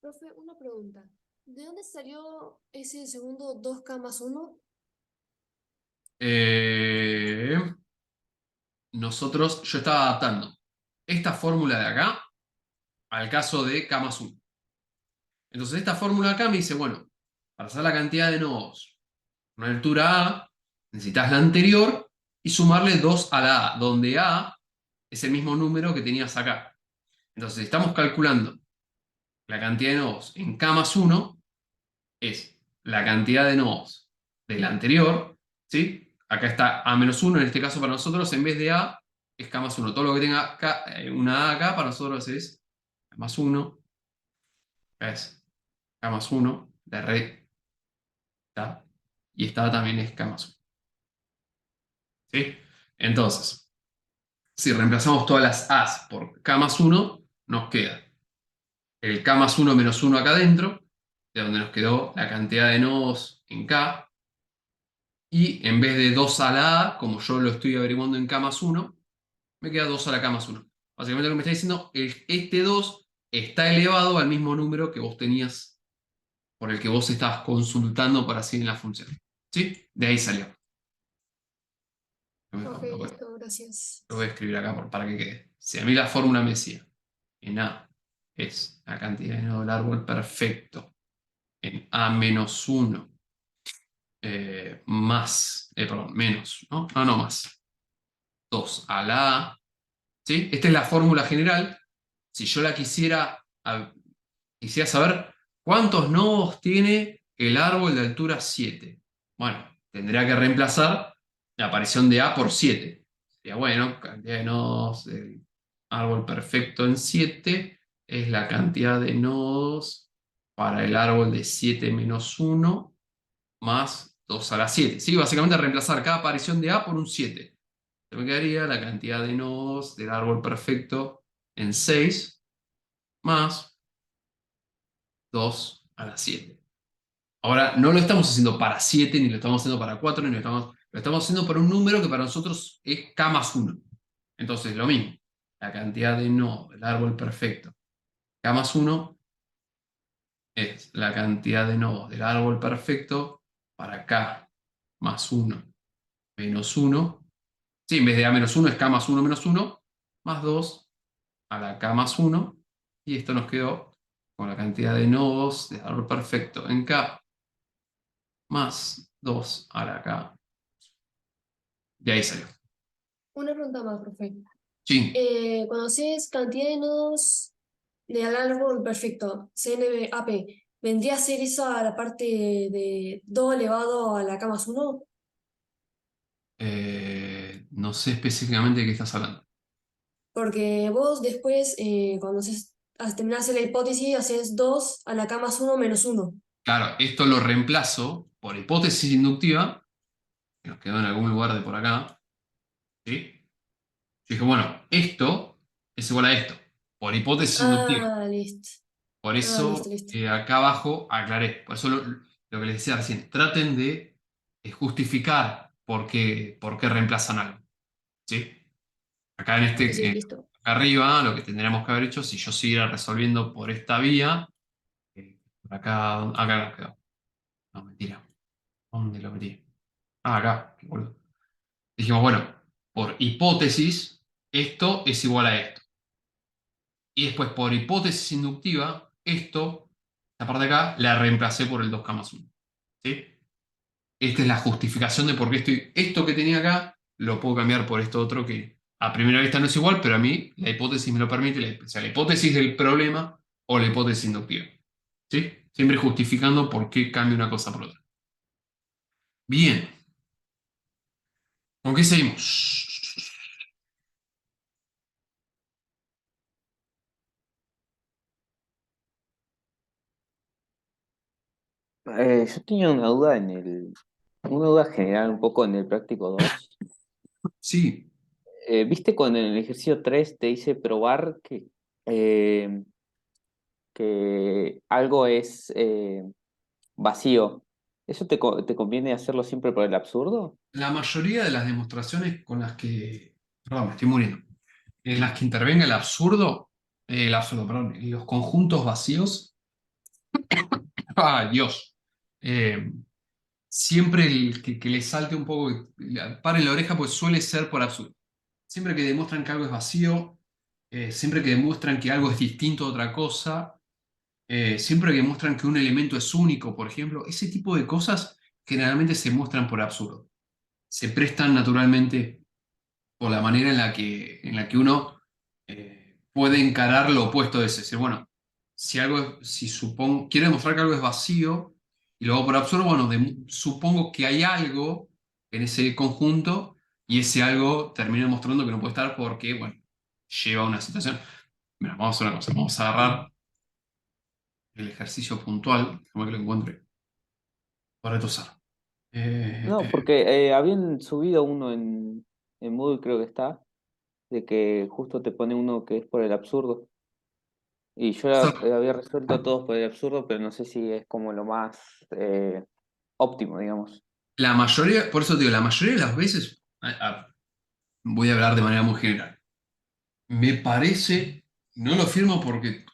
Profe, una pregunta. ¿De dónde salió ese segundo 2K más 1? Eh, yo estaba adaptando esta fórmula de acá al caso de K más 1. Entonces esta fórmula acá me dice, bueno, para hacer la cantidad de nodos a una altura A, necesitas la anterior y sumarle 2 a la A, donde A es el mismo número que tenías acá. Entonces, si estamos calculando la cantidad de nodos en K más 1, es la cantidad de nodos del anterior, ¿sí? Acá está A menos 1, en este caso para nosotros, en vez de A, es K más 1. Todo lo que tenga una A acá, para nosotros es K más 1, acá es K más 1, de red, ¿está? Y esta también es K más 1, ¿sí? Entonces, si reemplazamos todas las A's por K más 1, nos queda el K más 1 menos 1 acá adentro, de donde nos quedó la cantidad de nodos en K, y en vez de 2 a la A, como yo lo estoy averiguando en K más 1, me queda 2 a la K más 1. Básicamente lo que me está diciendo, este 2 está elevado al mismo número que vos tenías, por el que vos estabas consultando para hacer en la función. ¿Sí? De ahí salió. Ok, Lo voy listo, gracias. lo voy a escribir acá para que quede. Si a mí la fórmula me decía en A es la cantidad de nodos del árbol perfecto en A menos 1 perdón, menos, ¿no? No, más. 2 a la A, ¿sí? Esta es la fórmula general. Si yo la quisiera saber cuántos nodos tiene el árbol de altura 7. Bueno, tendría que reemplazar la aparición de A por 7. Sería bueno, cantidad de nodos del árbol perfecto en 7 es la cantidad de nodos para el árbol de 7 menos 1 más 2 a la 7. ¿Sí? Básicamente reemplazar cada aparición de A por un 7. Se me quedaría la cantidad de nodos del árbol perfecto en 6 más 2 a la 7. Ahora, no lo estamos haciendo para 7, ni lo estamos haciendo para 4, lo estamos haciendo para un número que para nosotros es K más 1. Entonces, lo mismo, la cantidad de nodos del árbol perfecto K más 1 es la cantidad de nodos del árbol perfecto para K más 1 menos 1. Sí, en vez de A menos 1 es K más 1 menos 1, más 2 a la K más 1. Y esto nos quedó con la cantidad de nodos del árbol perfecto en K más 2 a la K. De ahí salió. Una pregunta más, profe. Sí, Cuando haces cantidad de nodos del árbol perfecto, CNAP, ¿vendría a ser esa la parte de 2 elevado a la K más 1? no sé específicamente de qué estás hablando. Porque vos después, cuando terminás la hipótesis, haces 2 a la K más 1 menos 1. Claro, esto lo reemplazo por hipótesis inductiva, que nos quedó en algún lugar de por acá. ¿Sí? Yo dije, bueno, esto es igual a esto, por hipótesis inductiva. Ah, listo. Por Ah, listo, eso listo. acá abajo aclaré. Por eso lo que les decía recién, traten de justificar por qué reemplazan algo. ¿Sí? Acá Sí, sí, listo. acá arriba, lo que tendríamos que haber hecho, si yo siguiera resolviendo por esta vía, por acá nos quedó. No, mentira. ¿Dónde lo metí? Ah, acá, qué boludo. Dijimos, bueno, por hipótesis, esto es igual a esto. Y después, por hipótesis inductiva, esta parte de acá, la reemplacé por el 2K más 1. ¿Sí? Esta es la justificación de por qué esto que tenía acá, lo puedo cambiar por esto otro que a primera vista no es igual, pero a mí la hipótesis me lo permite, o sea, la hipótesis del problema o la hipótesis inductiva. ¿Sí? Siempre justificando por qué cambia una cosa por otra. Bien, ¿con qué seguimos? Yo tenía una duda una duda general un poco en el práctico 2. Sí, ¿Viste cuando en el ejercicio 3 te dice probar eh, que algo es vacío? ¿Eso te conviene hacerlo siempre por el absurdo? la mayoría de las demostraciones con las que, perdón, me estoy muriendo, en las que intervenga el absurdo, perdón, los conjuntos vacíos, Ah, Dios. Eh, siempre que le salte un poco, paren la oreja, pues suele ser por absurdo. Siempre que demuestran que algo es vacío, siempre que demuestran que algo es distinto a otra cosa, siempre que demuestran que un elemento es único, por ejemplo, ese tipo de cosas generalmente se muestran por absurdo. Se prestan naturalmente por la manera en la que uno puede encarar lo opuesto de ese. Es decir, bueno, si supongo, quiero demostrar que algo es vacío y luego por absurdo, bueno, supongo que hay algo en ese conjunto y ese algo termina demostrando que no puede estar porque, bueno, lleva a una situación. Mira, vamos a hacer una cosa, vamos a agarrar el ejercicio puntual, déjame que lo encuentre, para retosar. No, porque habían subido uno en Moodle, creo que está, de que justo te pone uno que es por el absurdo. Y yo había resuelto todos por el absurdo, pero no sé si es como lo más óptimo, digamos. La mayoría, por eso te digo, la mayoría de las veces, voy a hablar de manera muy general. Me parece, no lo firmo porque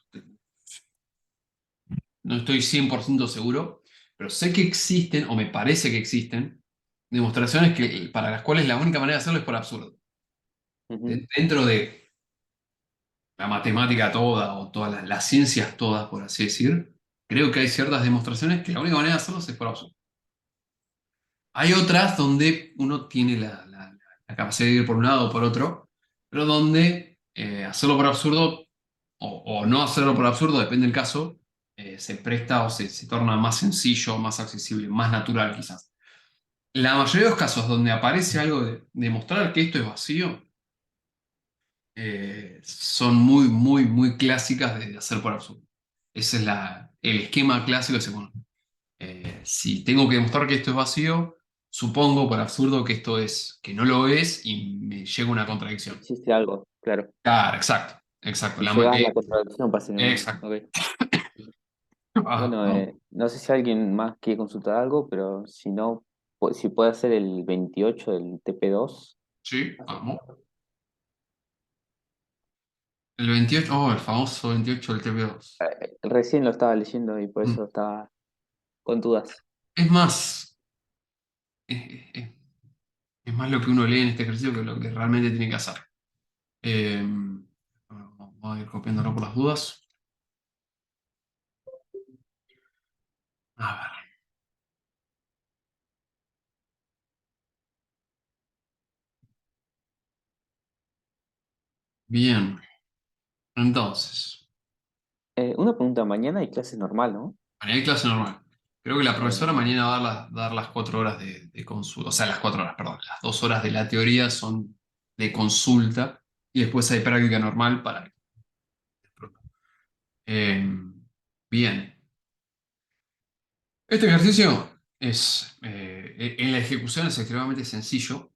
no estoy 100% seguro, pero sé que existen, o me parece que existen, demostraciones para las cuales la única manera de hacerlo es por absurdo. Ujú. Dentro de la matemática toda, o todas las ciencias todas, por así decir, creo que hay ciertas demostraciones que la única manera de hacerlos es por absurdo. Hay otras donde uno tiene la capacidad de ir por un lado o por otro, pero donde hacerlo por absurdo o no hacerlo por absurdo, depende del caso, se presta o se torna más sencillo, más accesible, más natural quizás. La mayoría de los casos donde aparece algo de demostrar que esto es vacío, son muy, muy, muy clásicas de hacer por absurdo. Ese es el esquema clásico. Bueno, si tengo que demostrar que esto es vacío, supongo por absurdo que esto es, que no lo es y me llega una contradicción. Existe algo, claro. Claro, exacto, exacto. Y llegas a la contradicción, básicamente. Exacto. Ok. Ah, Bueno, ah, no sé si alguien más quiere consultar algo, pero si no, si puede hacer el 28 del TP2. sí, vamos. El 28, oh, el famoso 28 del TP2. Recién lo estaba leyendo y por Mm. eso estaba con dudas. Es más, es, es- es más lo que uno lee en este ejercicio que lo que realmente tiene que hacer. Eh, vamos a ir copiándolo por las dudas. A ver, bien. Entonces, Una pregunta, mañana hay clase normal, ¿no? mañana hay clase normal. Creo que la profesora Eh, mañana va a dar las 4 horas de consulta, o sea, las 4 horas, perdón, las 2 horas de la teoría son de consulta y después hay práctica normal para... Eh, bien. Este ejercicio en la ejecución es extremadamente sencillo.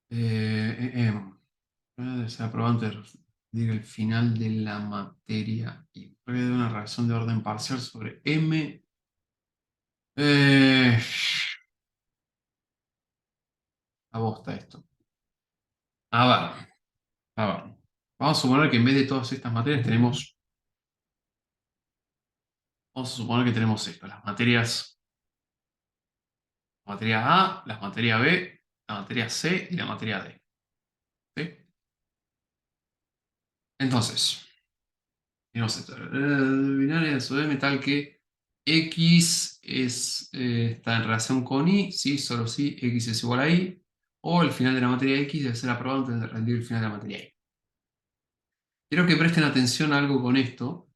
Se aprueba antes de recibir el final de la materia y previo de una reacción de orden parcial sobre M. Eh, a bosta esto. A ver, a ver. Vamos a suponer que en vez de todas estas materias vamos a suponer que tenemos esto, las materias, la materia A, la materia B, la materia C y la materia D. ¿Sí? Entonces, tenemos esto. Binaria de su M tal que X está en relación con Y, sí, solo si X es igual a Y, o el final de la materia X debe ser aprobado antes de rendir el final de la materia Y. Quiero que presten atención a algo con esto,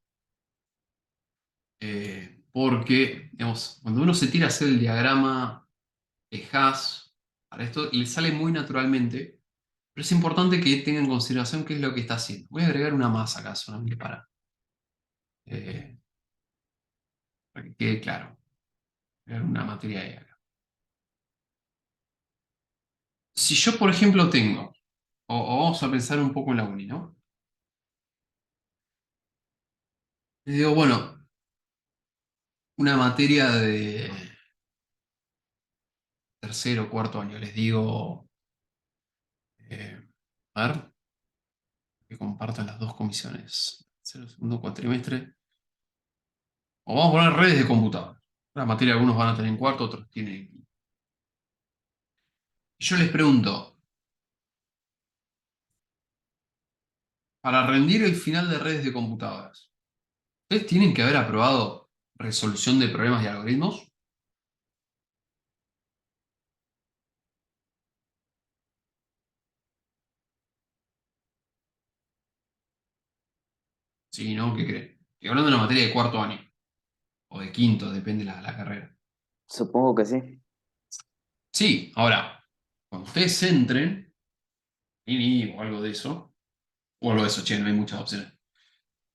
porque, digamos, cuando uno se tira a hacer el diagrama de Haas, para esto le sale muy naturalmente, pero es importante que tengan en consideración qué es lo que está haciendo. Voy a agregar una más acá solamente eh, para que quede claro. Agregar una materia E acá. Si yo, por ejemplo, tengo, o vamos a pensar un poco en la uni, ¿no? Les digo, bueno, una materia de tercero o cuarto año, les digo, a ver, que compartan las dos comisiones, tercero, segundo cuatrimestre. O vamos a poner redes de computadoras. La materia algunos van a tener en cuarto, otros tienen. Y yo les pregunto, para rendir el final de redes de computadoras, ¿ustedes tienen que haber aprobado resolución de problemas y algoritmos? Sí, ¿no? ¿Qué creen? Estoy hablando de una materia de cuarto año, o de quinto, depende de la carrera. Supongo que sí. Sí, ahora, cuando ustedes entren, INI o algo de eso, o algo de eso, che, no hay muchas opciones.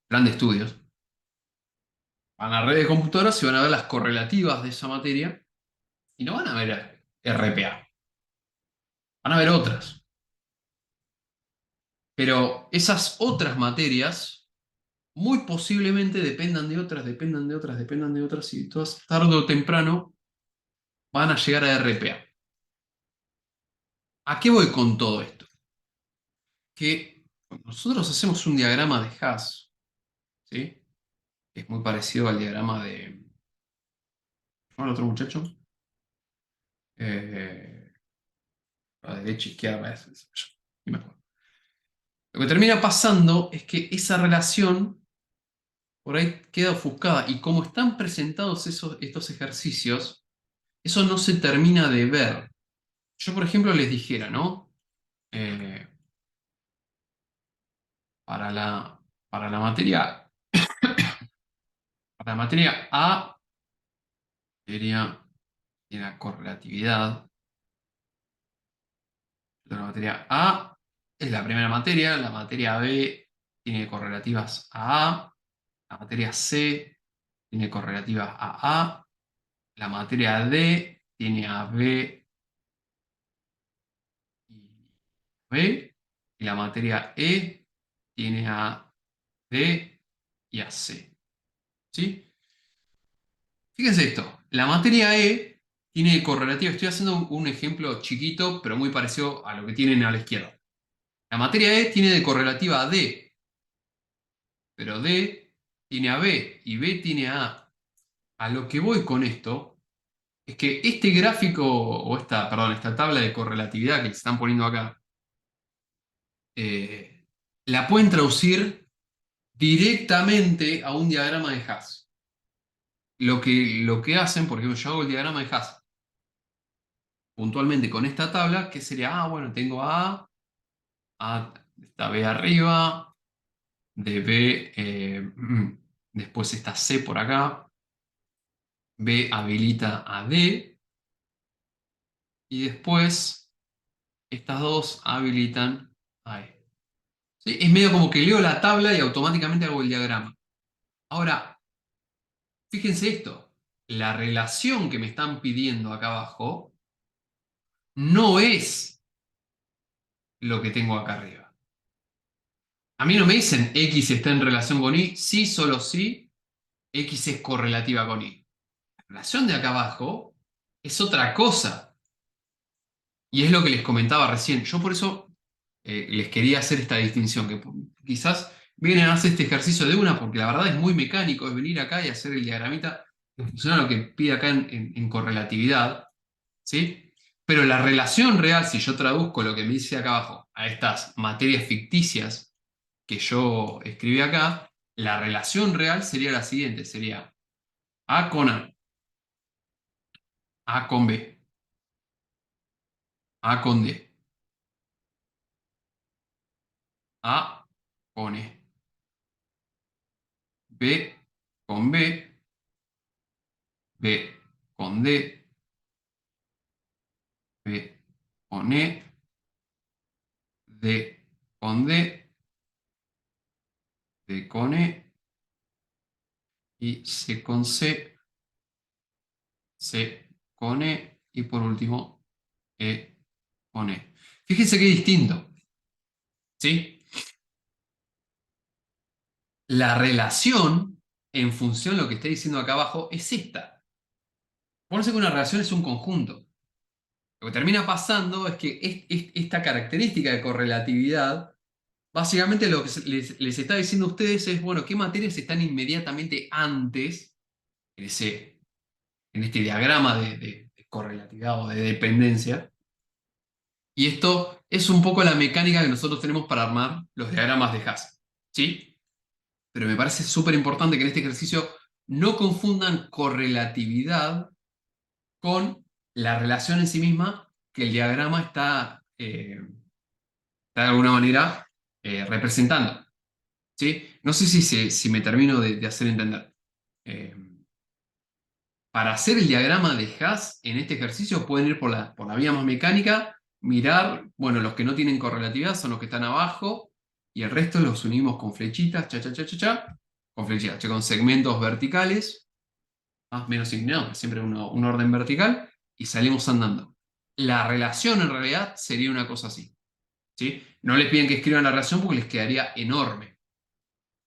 Plan de estudios. Van a redes de computadoras y van a ver las correlativas de esa materia y no van a ver RPA, van a ver otras. Pero esas otras materias muy posiblemente dependan de otras, dependan de otras, dependan de otras y todas tarde o temprano van a llegar a RPA. ¿A qué voy con todo esto? Que nosotros hacemos un diagrama de Haas, ¿sí? Es muy parecido al diagrama de... ¿Cómo era el otro muchacho? Eh, la derecha, izquierda, ni me acuerdo. Lo que termina pasando es que esa relación por ahí queda ofuscada y como están presentados estos ejercicios, eso no se termina de ver. Yo, por ejemplo, les dijera, ¿no? Eh, para la, para la materia, para la materia A sería la correlatividad. La materia A es la primera materia, la materia B tiene correlativas a A, la materia C tiene correlativas a A, la materia D tiene a B y B, y la materia E tiene a D y a C. ¿Sí? Fíjense esto, la materia E tiene correlativa, estoy haciendo un ejemplo chiquito, pero muy parecido a lo que tienen a la izquierda. La materia E tiene de correlativa a D, pero D tiene a B y B tiene a A. A lo que voy con esto es que este gráfico, o esta tabla de correlatividad que se están poniendo acá, la pueden traducir directamente a un diagrama de Haas. Lo que hacen, por ejemplo, yo hago el diagrama de Haas puntualmente con esta tabla, que sería, bueno, tengo A está B arriba, de B, después está C por acá, B habilita a D, y después estas dos habilitan a E. ¿Sí? Es medio como que leo la tabla y automáticamente hago el diagrama. Ahora, fíjense esto, la relación que me están pidiendo acá abajo no es lo que tengo acá arriba. A mí no me dicen X está en relación con Y, sí, solo sí, X es correlativa con Y. La relación de acá abajo es otra cosa. Y es lo que les comentaba recién. Yo por eso les quería hacer esta distinción, que quizás vienen a hacer este ejercicio de una, porque la verdad es muy mecánico, es venir acá y hacer el diagramita en función a lo que pide acá en correlatividad, ¿sí? Pero la relación real, si yo traduzco lo que me dice acá abajo a estas materias ficticias que yo escribí acá, la relación real sería la siguiente, sería A con A, A con B, A con D, A con E, B con B, B con D, B con E, D con D, D con E y C con C, C con E y por último E con E. Fíjense qué distinto, ¿sí? La relación en función de lo que está diciendo acá abajo es esta. Acuérdense que una relación es un conjunto. Lo que termina pasando es que esta característica de correlatividad, básicamente lo que les está diciendo a ustedes es, bueno, qué materias están inmediatamente antes en este diagrama de correlatividad o de dependencia. Y esto es un poco la mecánica que nosotros tenemos para armar los diagramas de Hasse, ¿sí? Pero me parece súper importante que en este ejercicio no confundan correlatividad con la relación en sí misma que el diagrama está de alguna manera representando, ¿sí? No sé si me termino de hacer entender. Eh, para hacer el diagrama de Hasse en este ejercicio pueden ir por la vía más mecánica, mirar, bueno, los que no tienen correlatividad son los que están abajo y el resto los unimos con flechitas, con flechitas, con segmentos verticales, más o menos inclinados, pero siempre un orden vertical, y salimos andando. La relación en realidad sería una cosa así, ¿sí? No les piden que escriban la relación porque les quedaría enorme,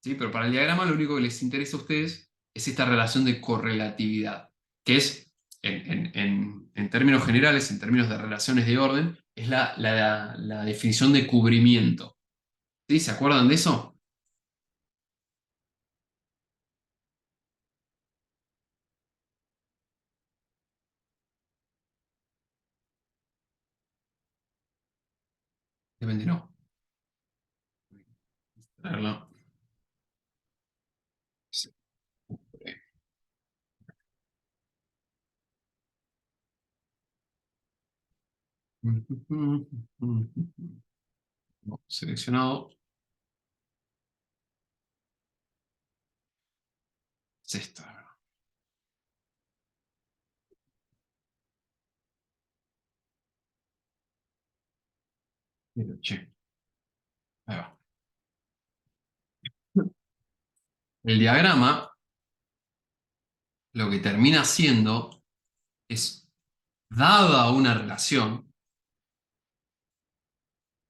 ¿sí? Pero para el diagrama lo único que les interesa a ustedes es esta relación de correlatividad, que es, en términos generales, en términos de relaciones de orden, es la definición de cubrimiento. ¿Sí? ¿Se acuerdan de eso? Depende, no. Traerlo. Sí. No, seleccionado. Es esta. Che. Ahí va. El diagrama lo que termina siendo es, dada una relación,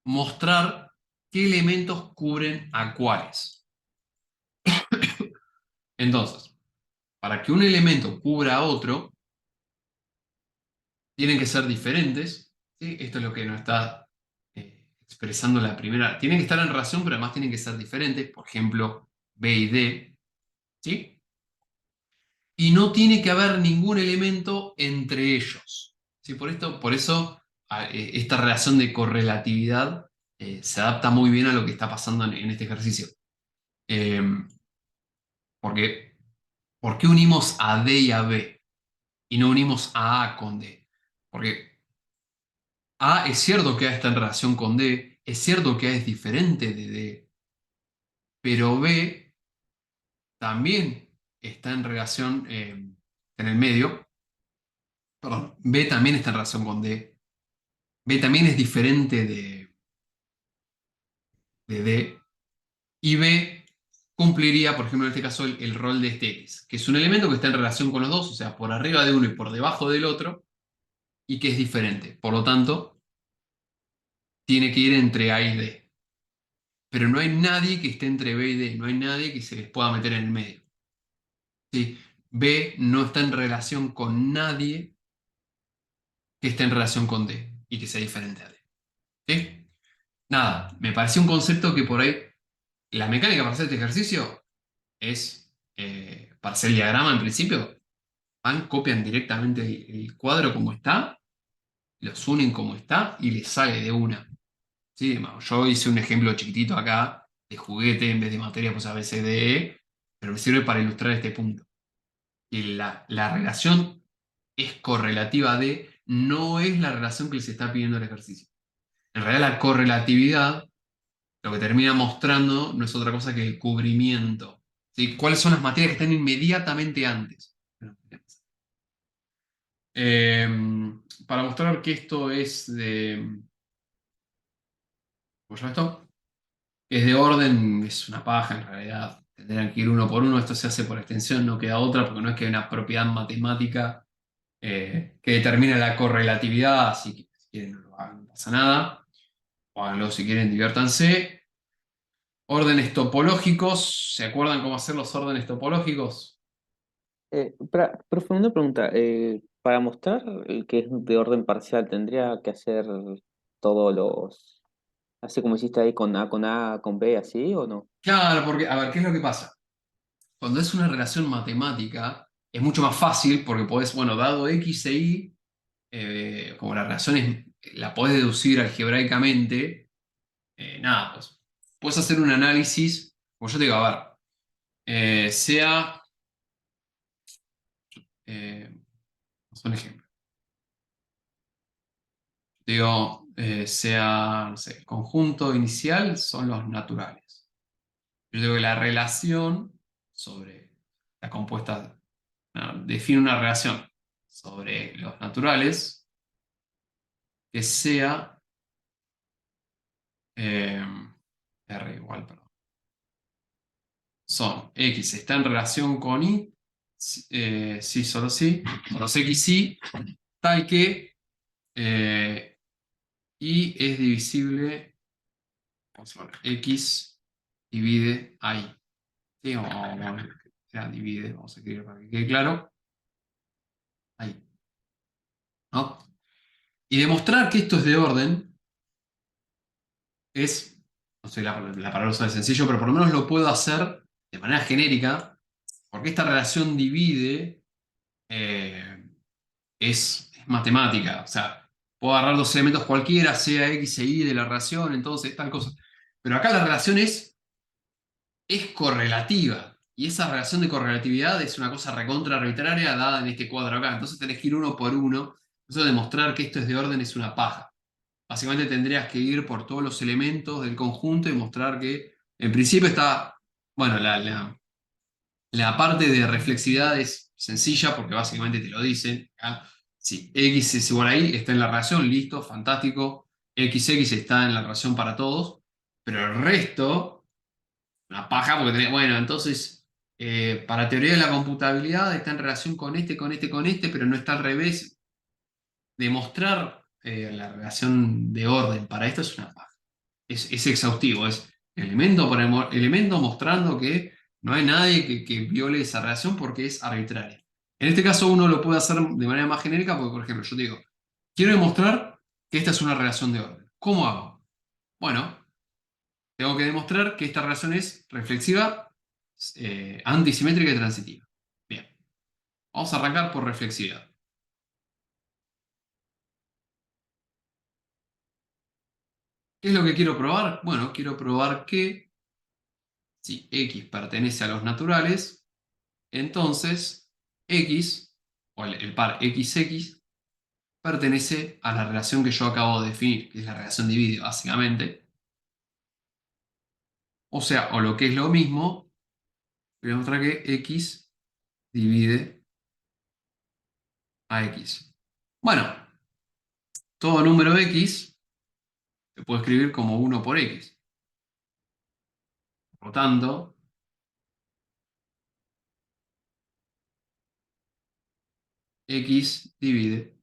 mostrar qué elementos cubren a cuáles. Entonces, para que un elemento cubra a otro, tienen que ser diferentes, ¿sí? Esto es lo que nos está expresando la primera. Tienen que estar en relación, pero además tienen que ser diferentes. Por ejemplo, B y D, ¿sí? Y no tiene que haber ningún elemento entre ellos, ¿sí? Por eso esta relación de correlatividad se adapta muy bien a lo que está pasando en este ejercicio. Eh, porque, ¿por qué unimos a D y a B y no unimos a A con D? Porque A es cierto que A está en relación con D, es cierto que A es diferente de D, pero B también está en relación en el medio. Perdón, B también está en relación con D. B también es diferente de D. Y B cumpliría, por ejemplo, en este caso, el rol de este X, que es un elemento que está en relación con los dos, o sea, por arriba de uno y por debajo del otro, y que es diferente. Por lo tanto, tiene que ir entre A y D. Pero no hay nadie que esté entre B y D, no hay nadie que se les pueda meter en el medio. ¿Sí? B no está en relación con nadie que esté en relación con D y que sea diferente a D. ¿Sí? Nada, me pareció un concepto que por ahí, la mecánica para hacer este ejercicio es, para hacer el diagrama en principio, copian directamente el cuadro como está, los unen como está y les sale de una. ¿Sí? Yo hice un ejemplo chiquitito acá de juguete en vez de materia, pues ABCDE, pero me sirve para ilustrar este punto. Y la relación es correlativa de, no es la relación que les está pidiendo el ejercicio. En realidad la correlatividad lo que termina mostrando no es otra cosa que el cubrimiento. ¿Sí? ¿Cuáles son las materias que están inmediatamente antes? Eh, para mostrar que esto es de... ¿Cómo se llama esto? Es de orden, es una paja en realidad. Tendrán que ir uno por uno. Esto se hace por extensión, no queda otra, porque no es que hay una propiedad matemática que determina la correlatividad. Así que si quieren no lo hagan, no pasa nada. O háganlo si quieren, diviértanse. Órdenes topológicos. ¿Se acuerdan cómo hacer los órdenes topológicos? Profe, una pregunta. Para mostrar el que es de orden parcial, ¿tendría que hacer todos los, así como hiciste ahí con A, con B, así o no? Claro, porque, a ver, ¿qué es lo que pasa? Cuando es una relación matemática, es mucho más fácil porque podés, bueno, dado X e Y, como la relación la podés deducir algebraicamente, nada, pues puedes hacer un análisis, como yo te digo, a ver, sea, vamos a un ejemplo, digo, sea, no sé, el conjunto inicial son los naturales. Yo digo que la relación sobre la compuesta, no, define una relación sobre los naturales que sea eh, R igual, perdón. Son X está en relación con Y, sí, solo sí, son los X y, tal que Y es divisible, vamos a ver, X divide a Y. ¿Sí? Divide, vamos a escribir para que quede claro, ahí, ¿no? Y demostrar que esto es de orden es, no sé, la palabra usa de sencillo, pero por lo menos lo puedo hacer de manera genérica, porque esta relación divide eh, es matemática. O sea, puedo agarrar dos elementos cualquiera, sea X e Y de la relación, entonces tal cosa. Pero acá la relación es correlativa. Y esa relación de correlatividad es una cosa recontra arbitraria dada en este cuadro acá. Entonces tenés que ir uno por uno. Eso demostrar que esto es de orden es una paja. Básicamente tendrías que ir por todos los elementos del conjunto y mostrar que en principio está, bueno, la parte de reflexividad es sencilla porque básicamente te lo dicen. ¿Ah? Si X es igual a Y, está en la relación, listo, fantástico. XX está en la relación para todos. Pero el resto, una paja porque tenés, bueno, entonces, para teoría de la computabilidad está en relación con este, con este, con este, pero no está al revés. Demostrar la relación de orden para esto es una paja. Es exhaustivo, es elemento por elemento mostrando que no hay nadie que viole esa relación porque es arbitraria. En este caso uno lo puede hacer de manera más genérica porque, por ejemplo, yo te digo, quiero demostrar que esta es una relación de orden. ¿Cómo hago? Bueno, tengo que demostrar que esta relación es reflexiva, antisimétrica y transitiva. Bien, vamos a arrancar por reflexividad. ¿Qué es lo que quiero probar? Bueno, quiero probar que si X pertenece a los naturales, entonces X, o el par XX, pertenece a la relación que yo acabo de definir, que es la relación divide, básicamente. O sea, o lo que es lo mismo, voy a demostrar que X divide a X. Bueno, todo número X se puede escribir como 1 por X. Por lo tanto, X divide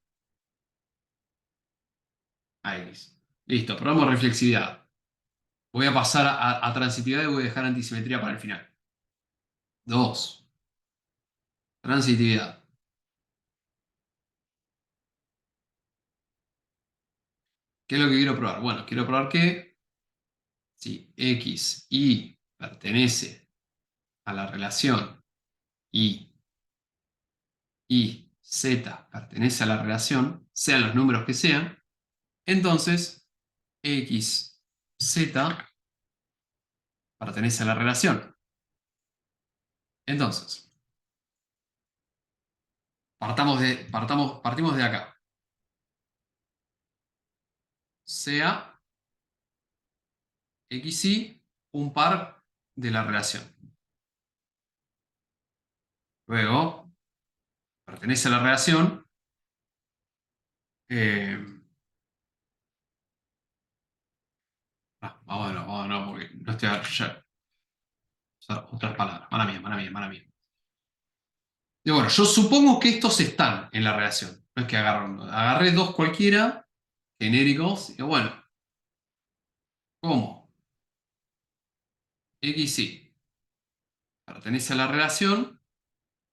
a X. Listo, probamos reflexividad. Voy a pasar a transitividad y voy a dejar antisimetría para el final. 2. Transitividad. ¿Qué es lo que quiero probar? Bueno, quiero probar que si X y pertenece a la relación y Z pertenece a la relación, sean los números que sean, entonces X, Z pertenece a la relación. Entonces, partimos de acá. Sea X y un par de la relación. Luego, pertenece a la relación. Eh, vámonos, porque no estoy ya, otras palabras. Mala mía, mala mía, mala mía. Y bueno, yo supongo que estos están en la relación. No es que agarré dos cualquiera, genéricos, y bueno, ¿cómo? X y pertenece a la relación,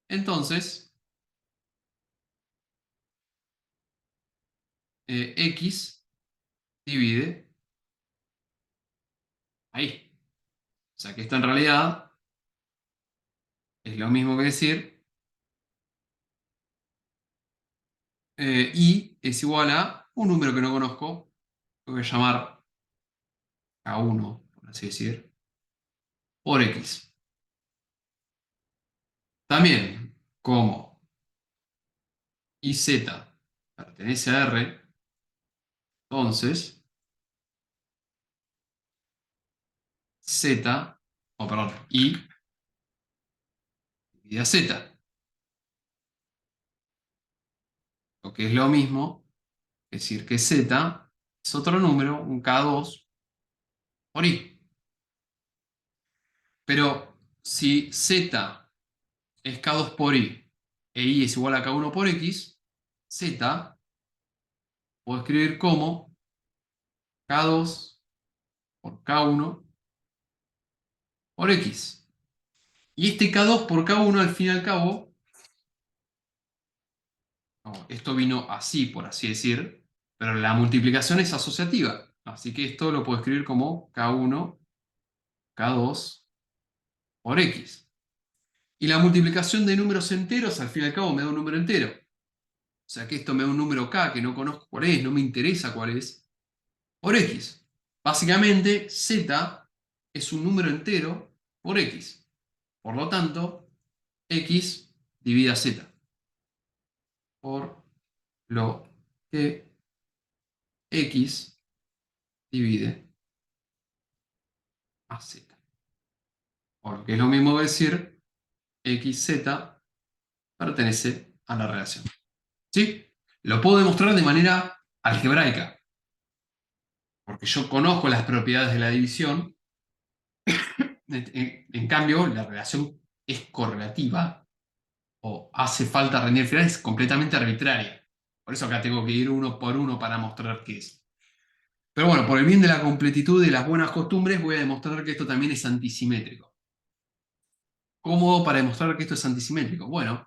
entonces X divide ahí. O sea que esto en realidad es lo mismo que decir y es igual a un número que no conozco, lo voy a llamar K1, por así decir, por X. También, como IZ pertenece a R, entonces Z, o perdón, I divide a Z, lo que es lo mismo, es decir, que Z es otro número, un K2 por I. Pero si Z es K2 por I e I es igual a K1 por X, Z puedo escribir como K2 por K1 por X. Y este K2 por K1 al fin y al cabo, no, esto vino así, por así decir, pero la multiplicación es asociativa. Así que esto lo puedo escribir como K1, K2 por X. Y la multiplicación de números enteros al fin y al cabo me da un número entero. O sea que esto me da un número K que no conozco cuál es, no me interesa cuál es, por X. Básicamente, Z es un número entero por X. Por lo tanto, X divide a Z. Por lo que X divide a Z. O lo que es lo mismo que decir XZ pertenece a la relación. ¿Sí? Lo puedo demostrar de manera algebraica, porque yo conozco las propiedades de la división. En cambio, la relación es correlativa o hace falta rendir final, es completamente arbitraria. Por eso acá tengo que ir uno por uno para mostrar qué es. Pero bueno, por el bien de la completitud y de las buenas costumbres, voy a demostrar que esto también es antisimétrico. ¿Cómo para demostrar que esto es antisimétrico? Bueno,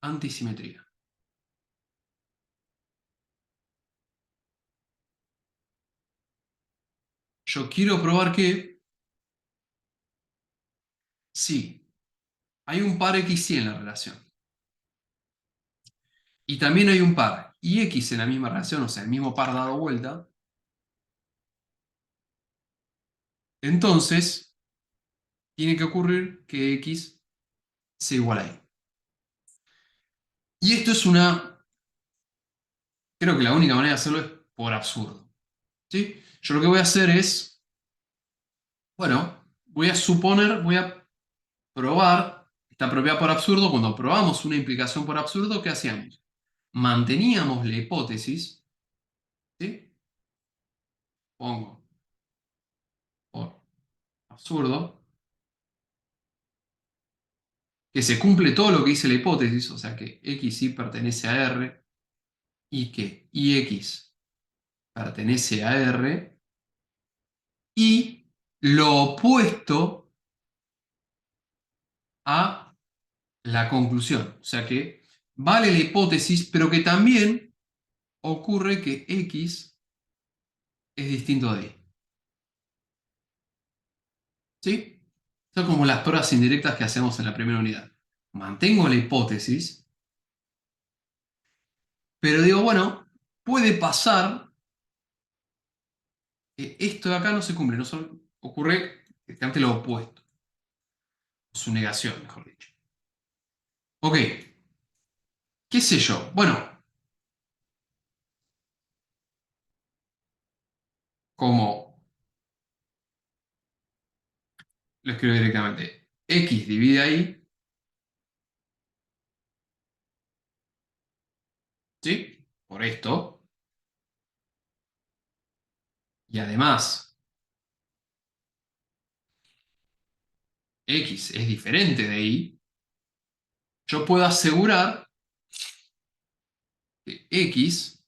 antisimetría. Yo quiero probar que sí, hay un par x y en la relación. Y también hay un par y x en la misma relación, o sea, el mismo par dado vuelta. Entonces, tiene que ocurrir que x sea igual a y. Y esto es creo que la única manera de hacerlo es por absurdo. ¿Sí? Yo lo que voy a hacer es, bueno, voy a probar esta propiedad por absurdo. Cuando probamos una implicación por absurdo, ¿qué hacíamos? Manteníamos la hipótesis, ¿sí? Pongo por absurdo, que se cumple todo lo que dice la hipótesis, o sea que XY pertenece a R y que IX pertenece a R, y lo opuesto a la conclusión. O sea que vale la hipótesis, pero que también ocurre que X es distinto de Y. ¿Sí? Son como las pruebas indirectas que hacemos en la primera unidad. Mantengo la hipótesis, pero digo, bueno, puede pasar que esto de acá no se cumple, ocurre exactamente lo opuesto. Su negación, mejor dicho. Ok, ¿qué sé yo? Bueno, como lo escribo directamente, X divide a Y, ¿sí? Por esto. Y además, X es diferente de Y, yo puedo asegurar que X,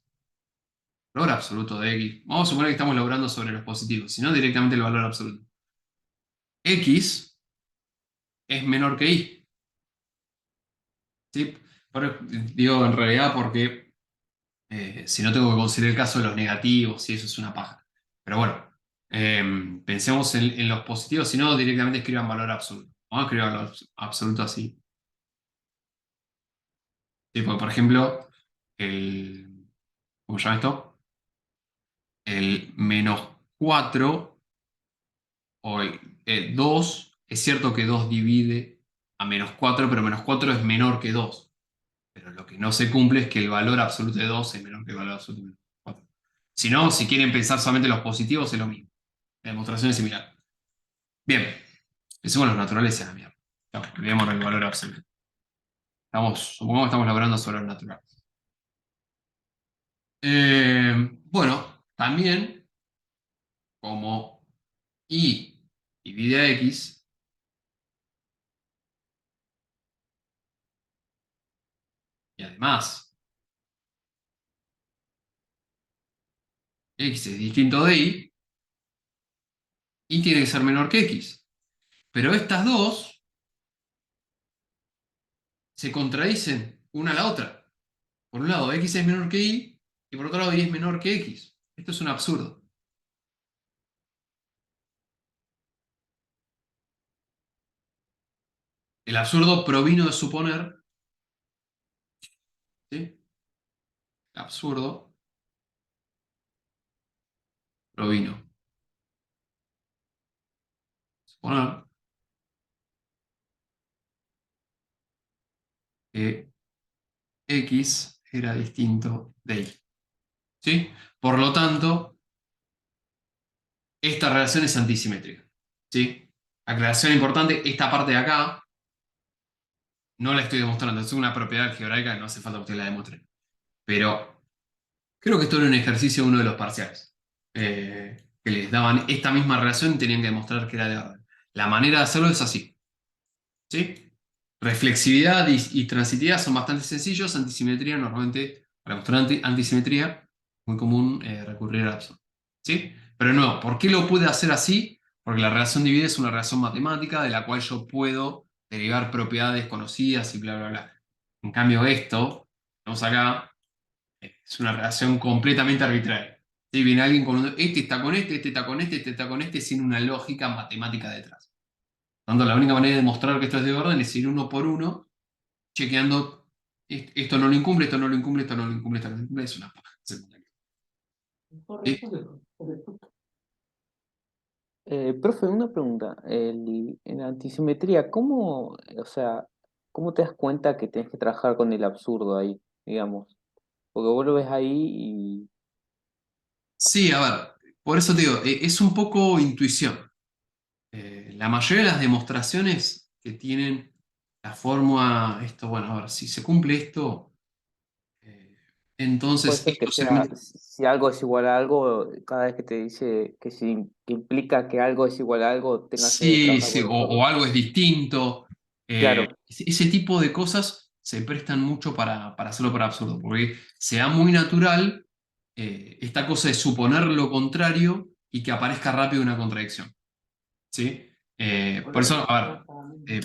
valor absoluto de X, vamos a suponer que estamos laburando sobre los positivos, sino directamente el valor absoluto. X es menor que Y. ¿Sí? Digo en realidad porque si no tengo que considerar el caso de los negativos y eso es una paja. Pero bueno, pensemos en los positivos, si no directamente escriban valor absoluto. Vamos a escribir valor absoluto así. Sí, porque, por ejemplo, ¿cómo se llama esto? El -4 o el 2, es cierto que 2 divide a -4, pero -4 es menor que 2. Pero lo que no se cumple es que el valor absoluto de 2 es menor que el valor absoluto de 4. Si no, si quieren pensar solamente los positivos, es lo mismo. La demostración es similar. Bien, pensemos en los naturales y a la mierda. No, olvidemos el valor absoluto. Supongamos que estamos laborando sobre lo natural. Bueno, también como y divide a x, y además x es distinto de y tiene que ser menor que x. Pero estas dos se contradicen una a la otra. Por un lado, x es menor que y por otro lado, y es menor que x. Esto es un absurdo. El absurdo provino de suponer, ¿sí? El absurdo provino de suponer que x era distinto de y. ¿Sí? Por lo tanto, esta relación es antisimétrica. ¿Sí? Aclaración importante, esta parte de acá no la estoy demostrando, es una propiedad algebraica, no hace falta que ustedes la demuestren. Pero creo que esto era un ejercicio de uno de los parciales. Que les daban esta misma relación y tenían que demostrar que era de orden. La manera de hacerlo es así. ¿Sí? Reflexividad y transitividad son bastante sencillos. Antisimetría, normalmente, para mostrar antisimetría, muy común recurrir al absurdo. ¿Sí? Pero no, ¿por qué lo puede hacer así? Porque la relación divide es una relación matemática de la cual yo puedo derivar propiedades conocidas y bla, bla, bla. En cambio, esto, vamos acá, es una relación completamente arbitraria. ¿Sí? Viene alguien con este está con este está con este está con este, sin una lógica matemática detrás. Por lo tanto, la única manera de demostrar que esto es de orden es ir uno por uno, chequeando esto no lo incumple, esto no lo incumple, esto no lo incumple, esto no lo incumple. Es una paja secundaria. ¿Sí? Profe, una pregunta. En la antisimetría, ¿cómo, o sea, cómo te das cuenta que tienes que trabajar con el absurdo ahí, digamos? Porque vos lo ves ahí Sí, a ver, por eso te digo, es un poco intuición. La mayoría de las demostraciones que tienen la fórmula, esto, bueno, a ver, si se cumple esto, eh, puede entonces ser que esto se sea, cumple. si algo es igual a algo, cada vez que te dice que, si, que implica que algo es igual a algo, tengas que Sí, trabajar sí, con el o absurdo. algo es distinto. Claro, Ese tipo de cosas se prestan mucho para hacerlo para absurdo, porque se da muy natural esta cosa de suponer lo contrario y que aparezca rápido una contradicción. ¿Sí? Por eso, a ver,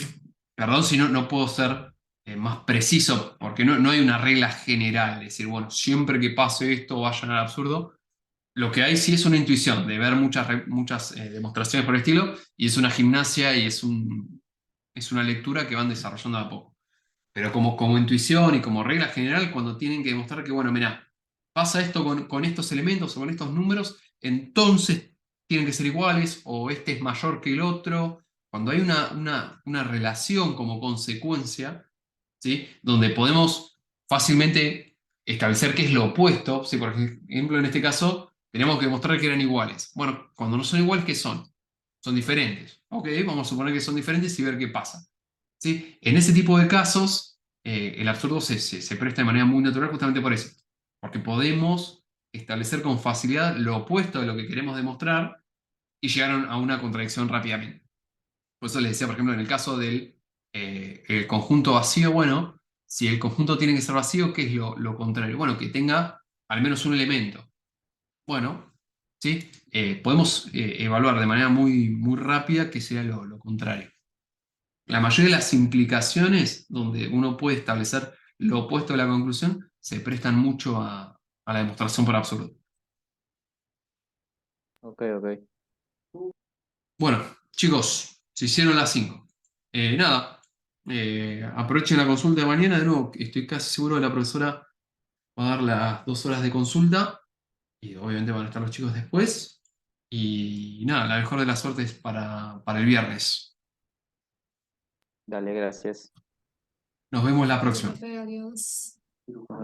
perdón si no puedo ser más preciso, porque no hay una regla general, es decir, bueno, siempre que pase esto vayan al absurdo. Lo que hay sí es una intuición de ver muchas demostraciones por el estilo, y es una gimnasia y es una lectura que van desarrollando de a poco. Pero como intuición y como regla general, cuando tienen que demostrar que, bueno, mira, pasa esto con estos elementos o con estos números, entonces tienen que ser iguales, o este es mayor que el otro. Cuando hay una relación como consecuencia, ¿sí? Donde podemos fácilmente establecer qué es lo opuesto, ¿sí? Por ejemplo, en este caso, tenemos que demostrar que eran iguales. Bueno, cuando no son iguales, ¿qué son? Son diferentes. Ok, vamos a suponer que son diferentes y ver qué pasa. ¿Sí? En ese tipo de casos, el absurdo se presta de manera muy natural justamente por eso. Porque podemos establecer con facilidad lo opuesto de lo que queremos demostrar y llegar a una contradicción rápidamente. Por eso les decía, por ejemplo, en el caso del el conjunto vacío, bueno, si el conjunto tiene que ser vacío, ¿qué es lo contrario? Bueno, que tenga al menos un elemento. Bueno, ¿sí? Podemos evaluar de manera muy, muy rápida qué sería lo contrario. La mayoría de las implicaciones donde uno puede establecer lo opuesto de la conclusión se prestan mucho a la demostración por absurdo. ok, ok. Bueno, chicos, se hicieron las 5. Nada, aprovechen la consulta de mañana. De nuevo, estoy casi seguro que la profesora Va a dar las 2 horas de consulta y obviamente van a estar los chicos después. Y nada, la mejor de las suertes para el viernes. Dale, gracias. Nos vemos la próxima. Adiós. Nos vemos.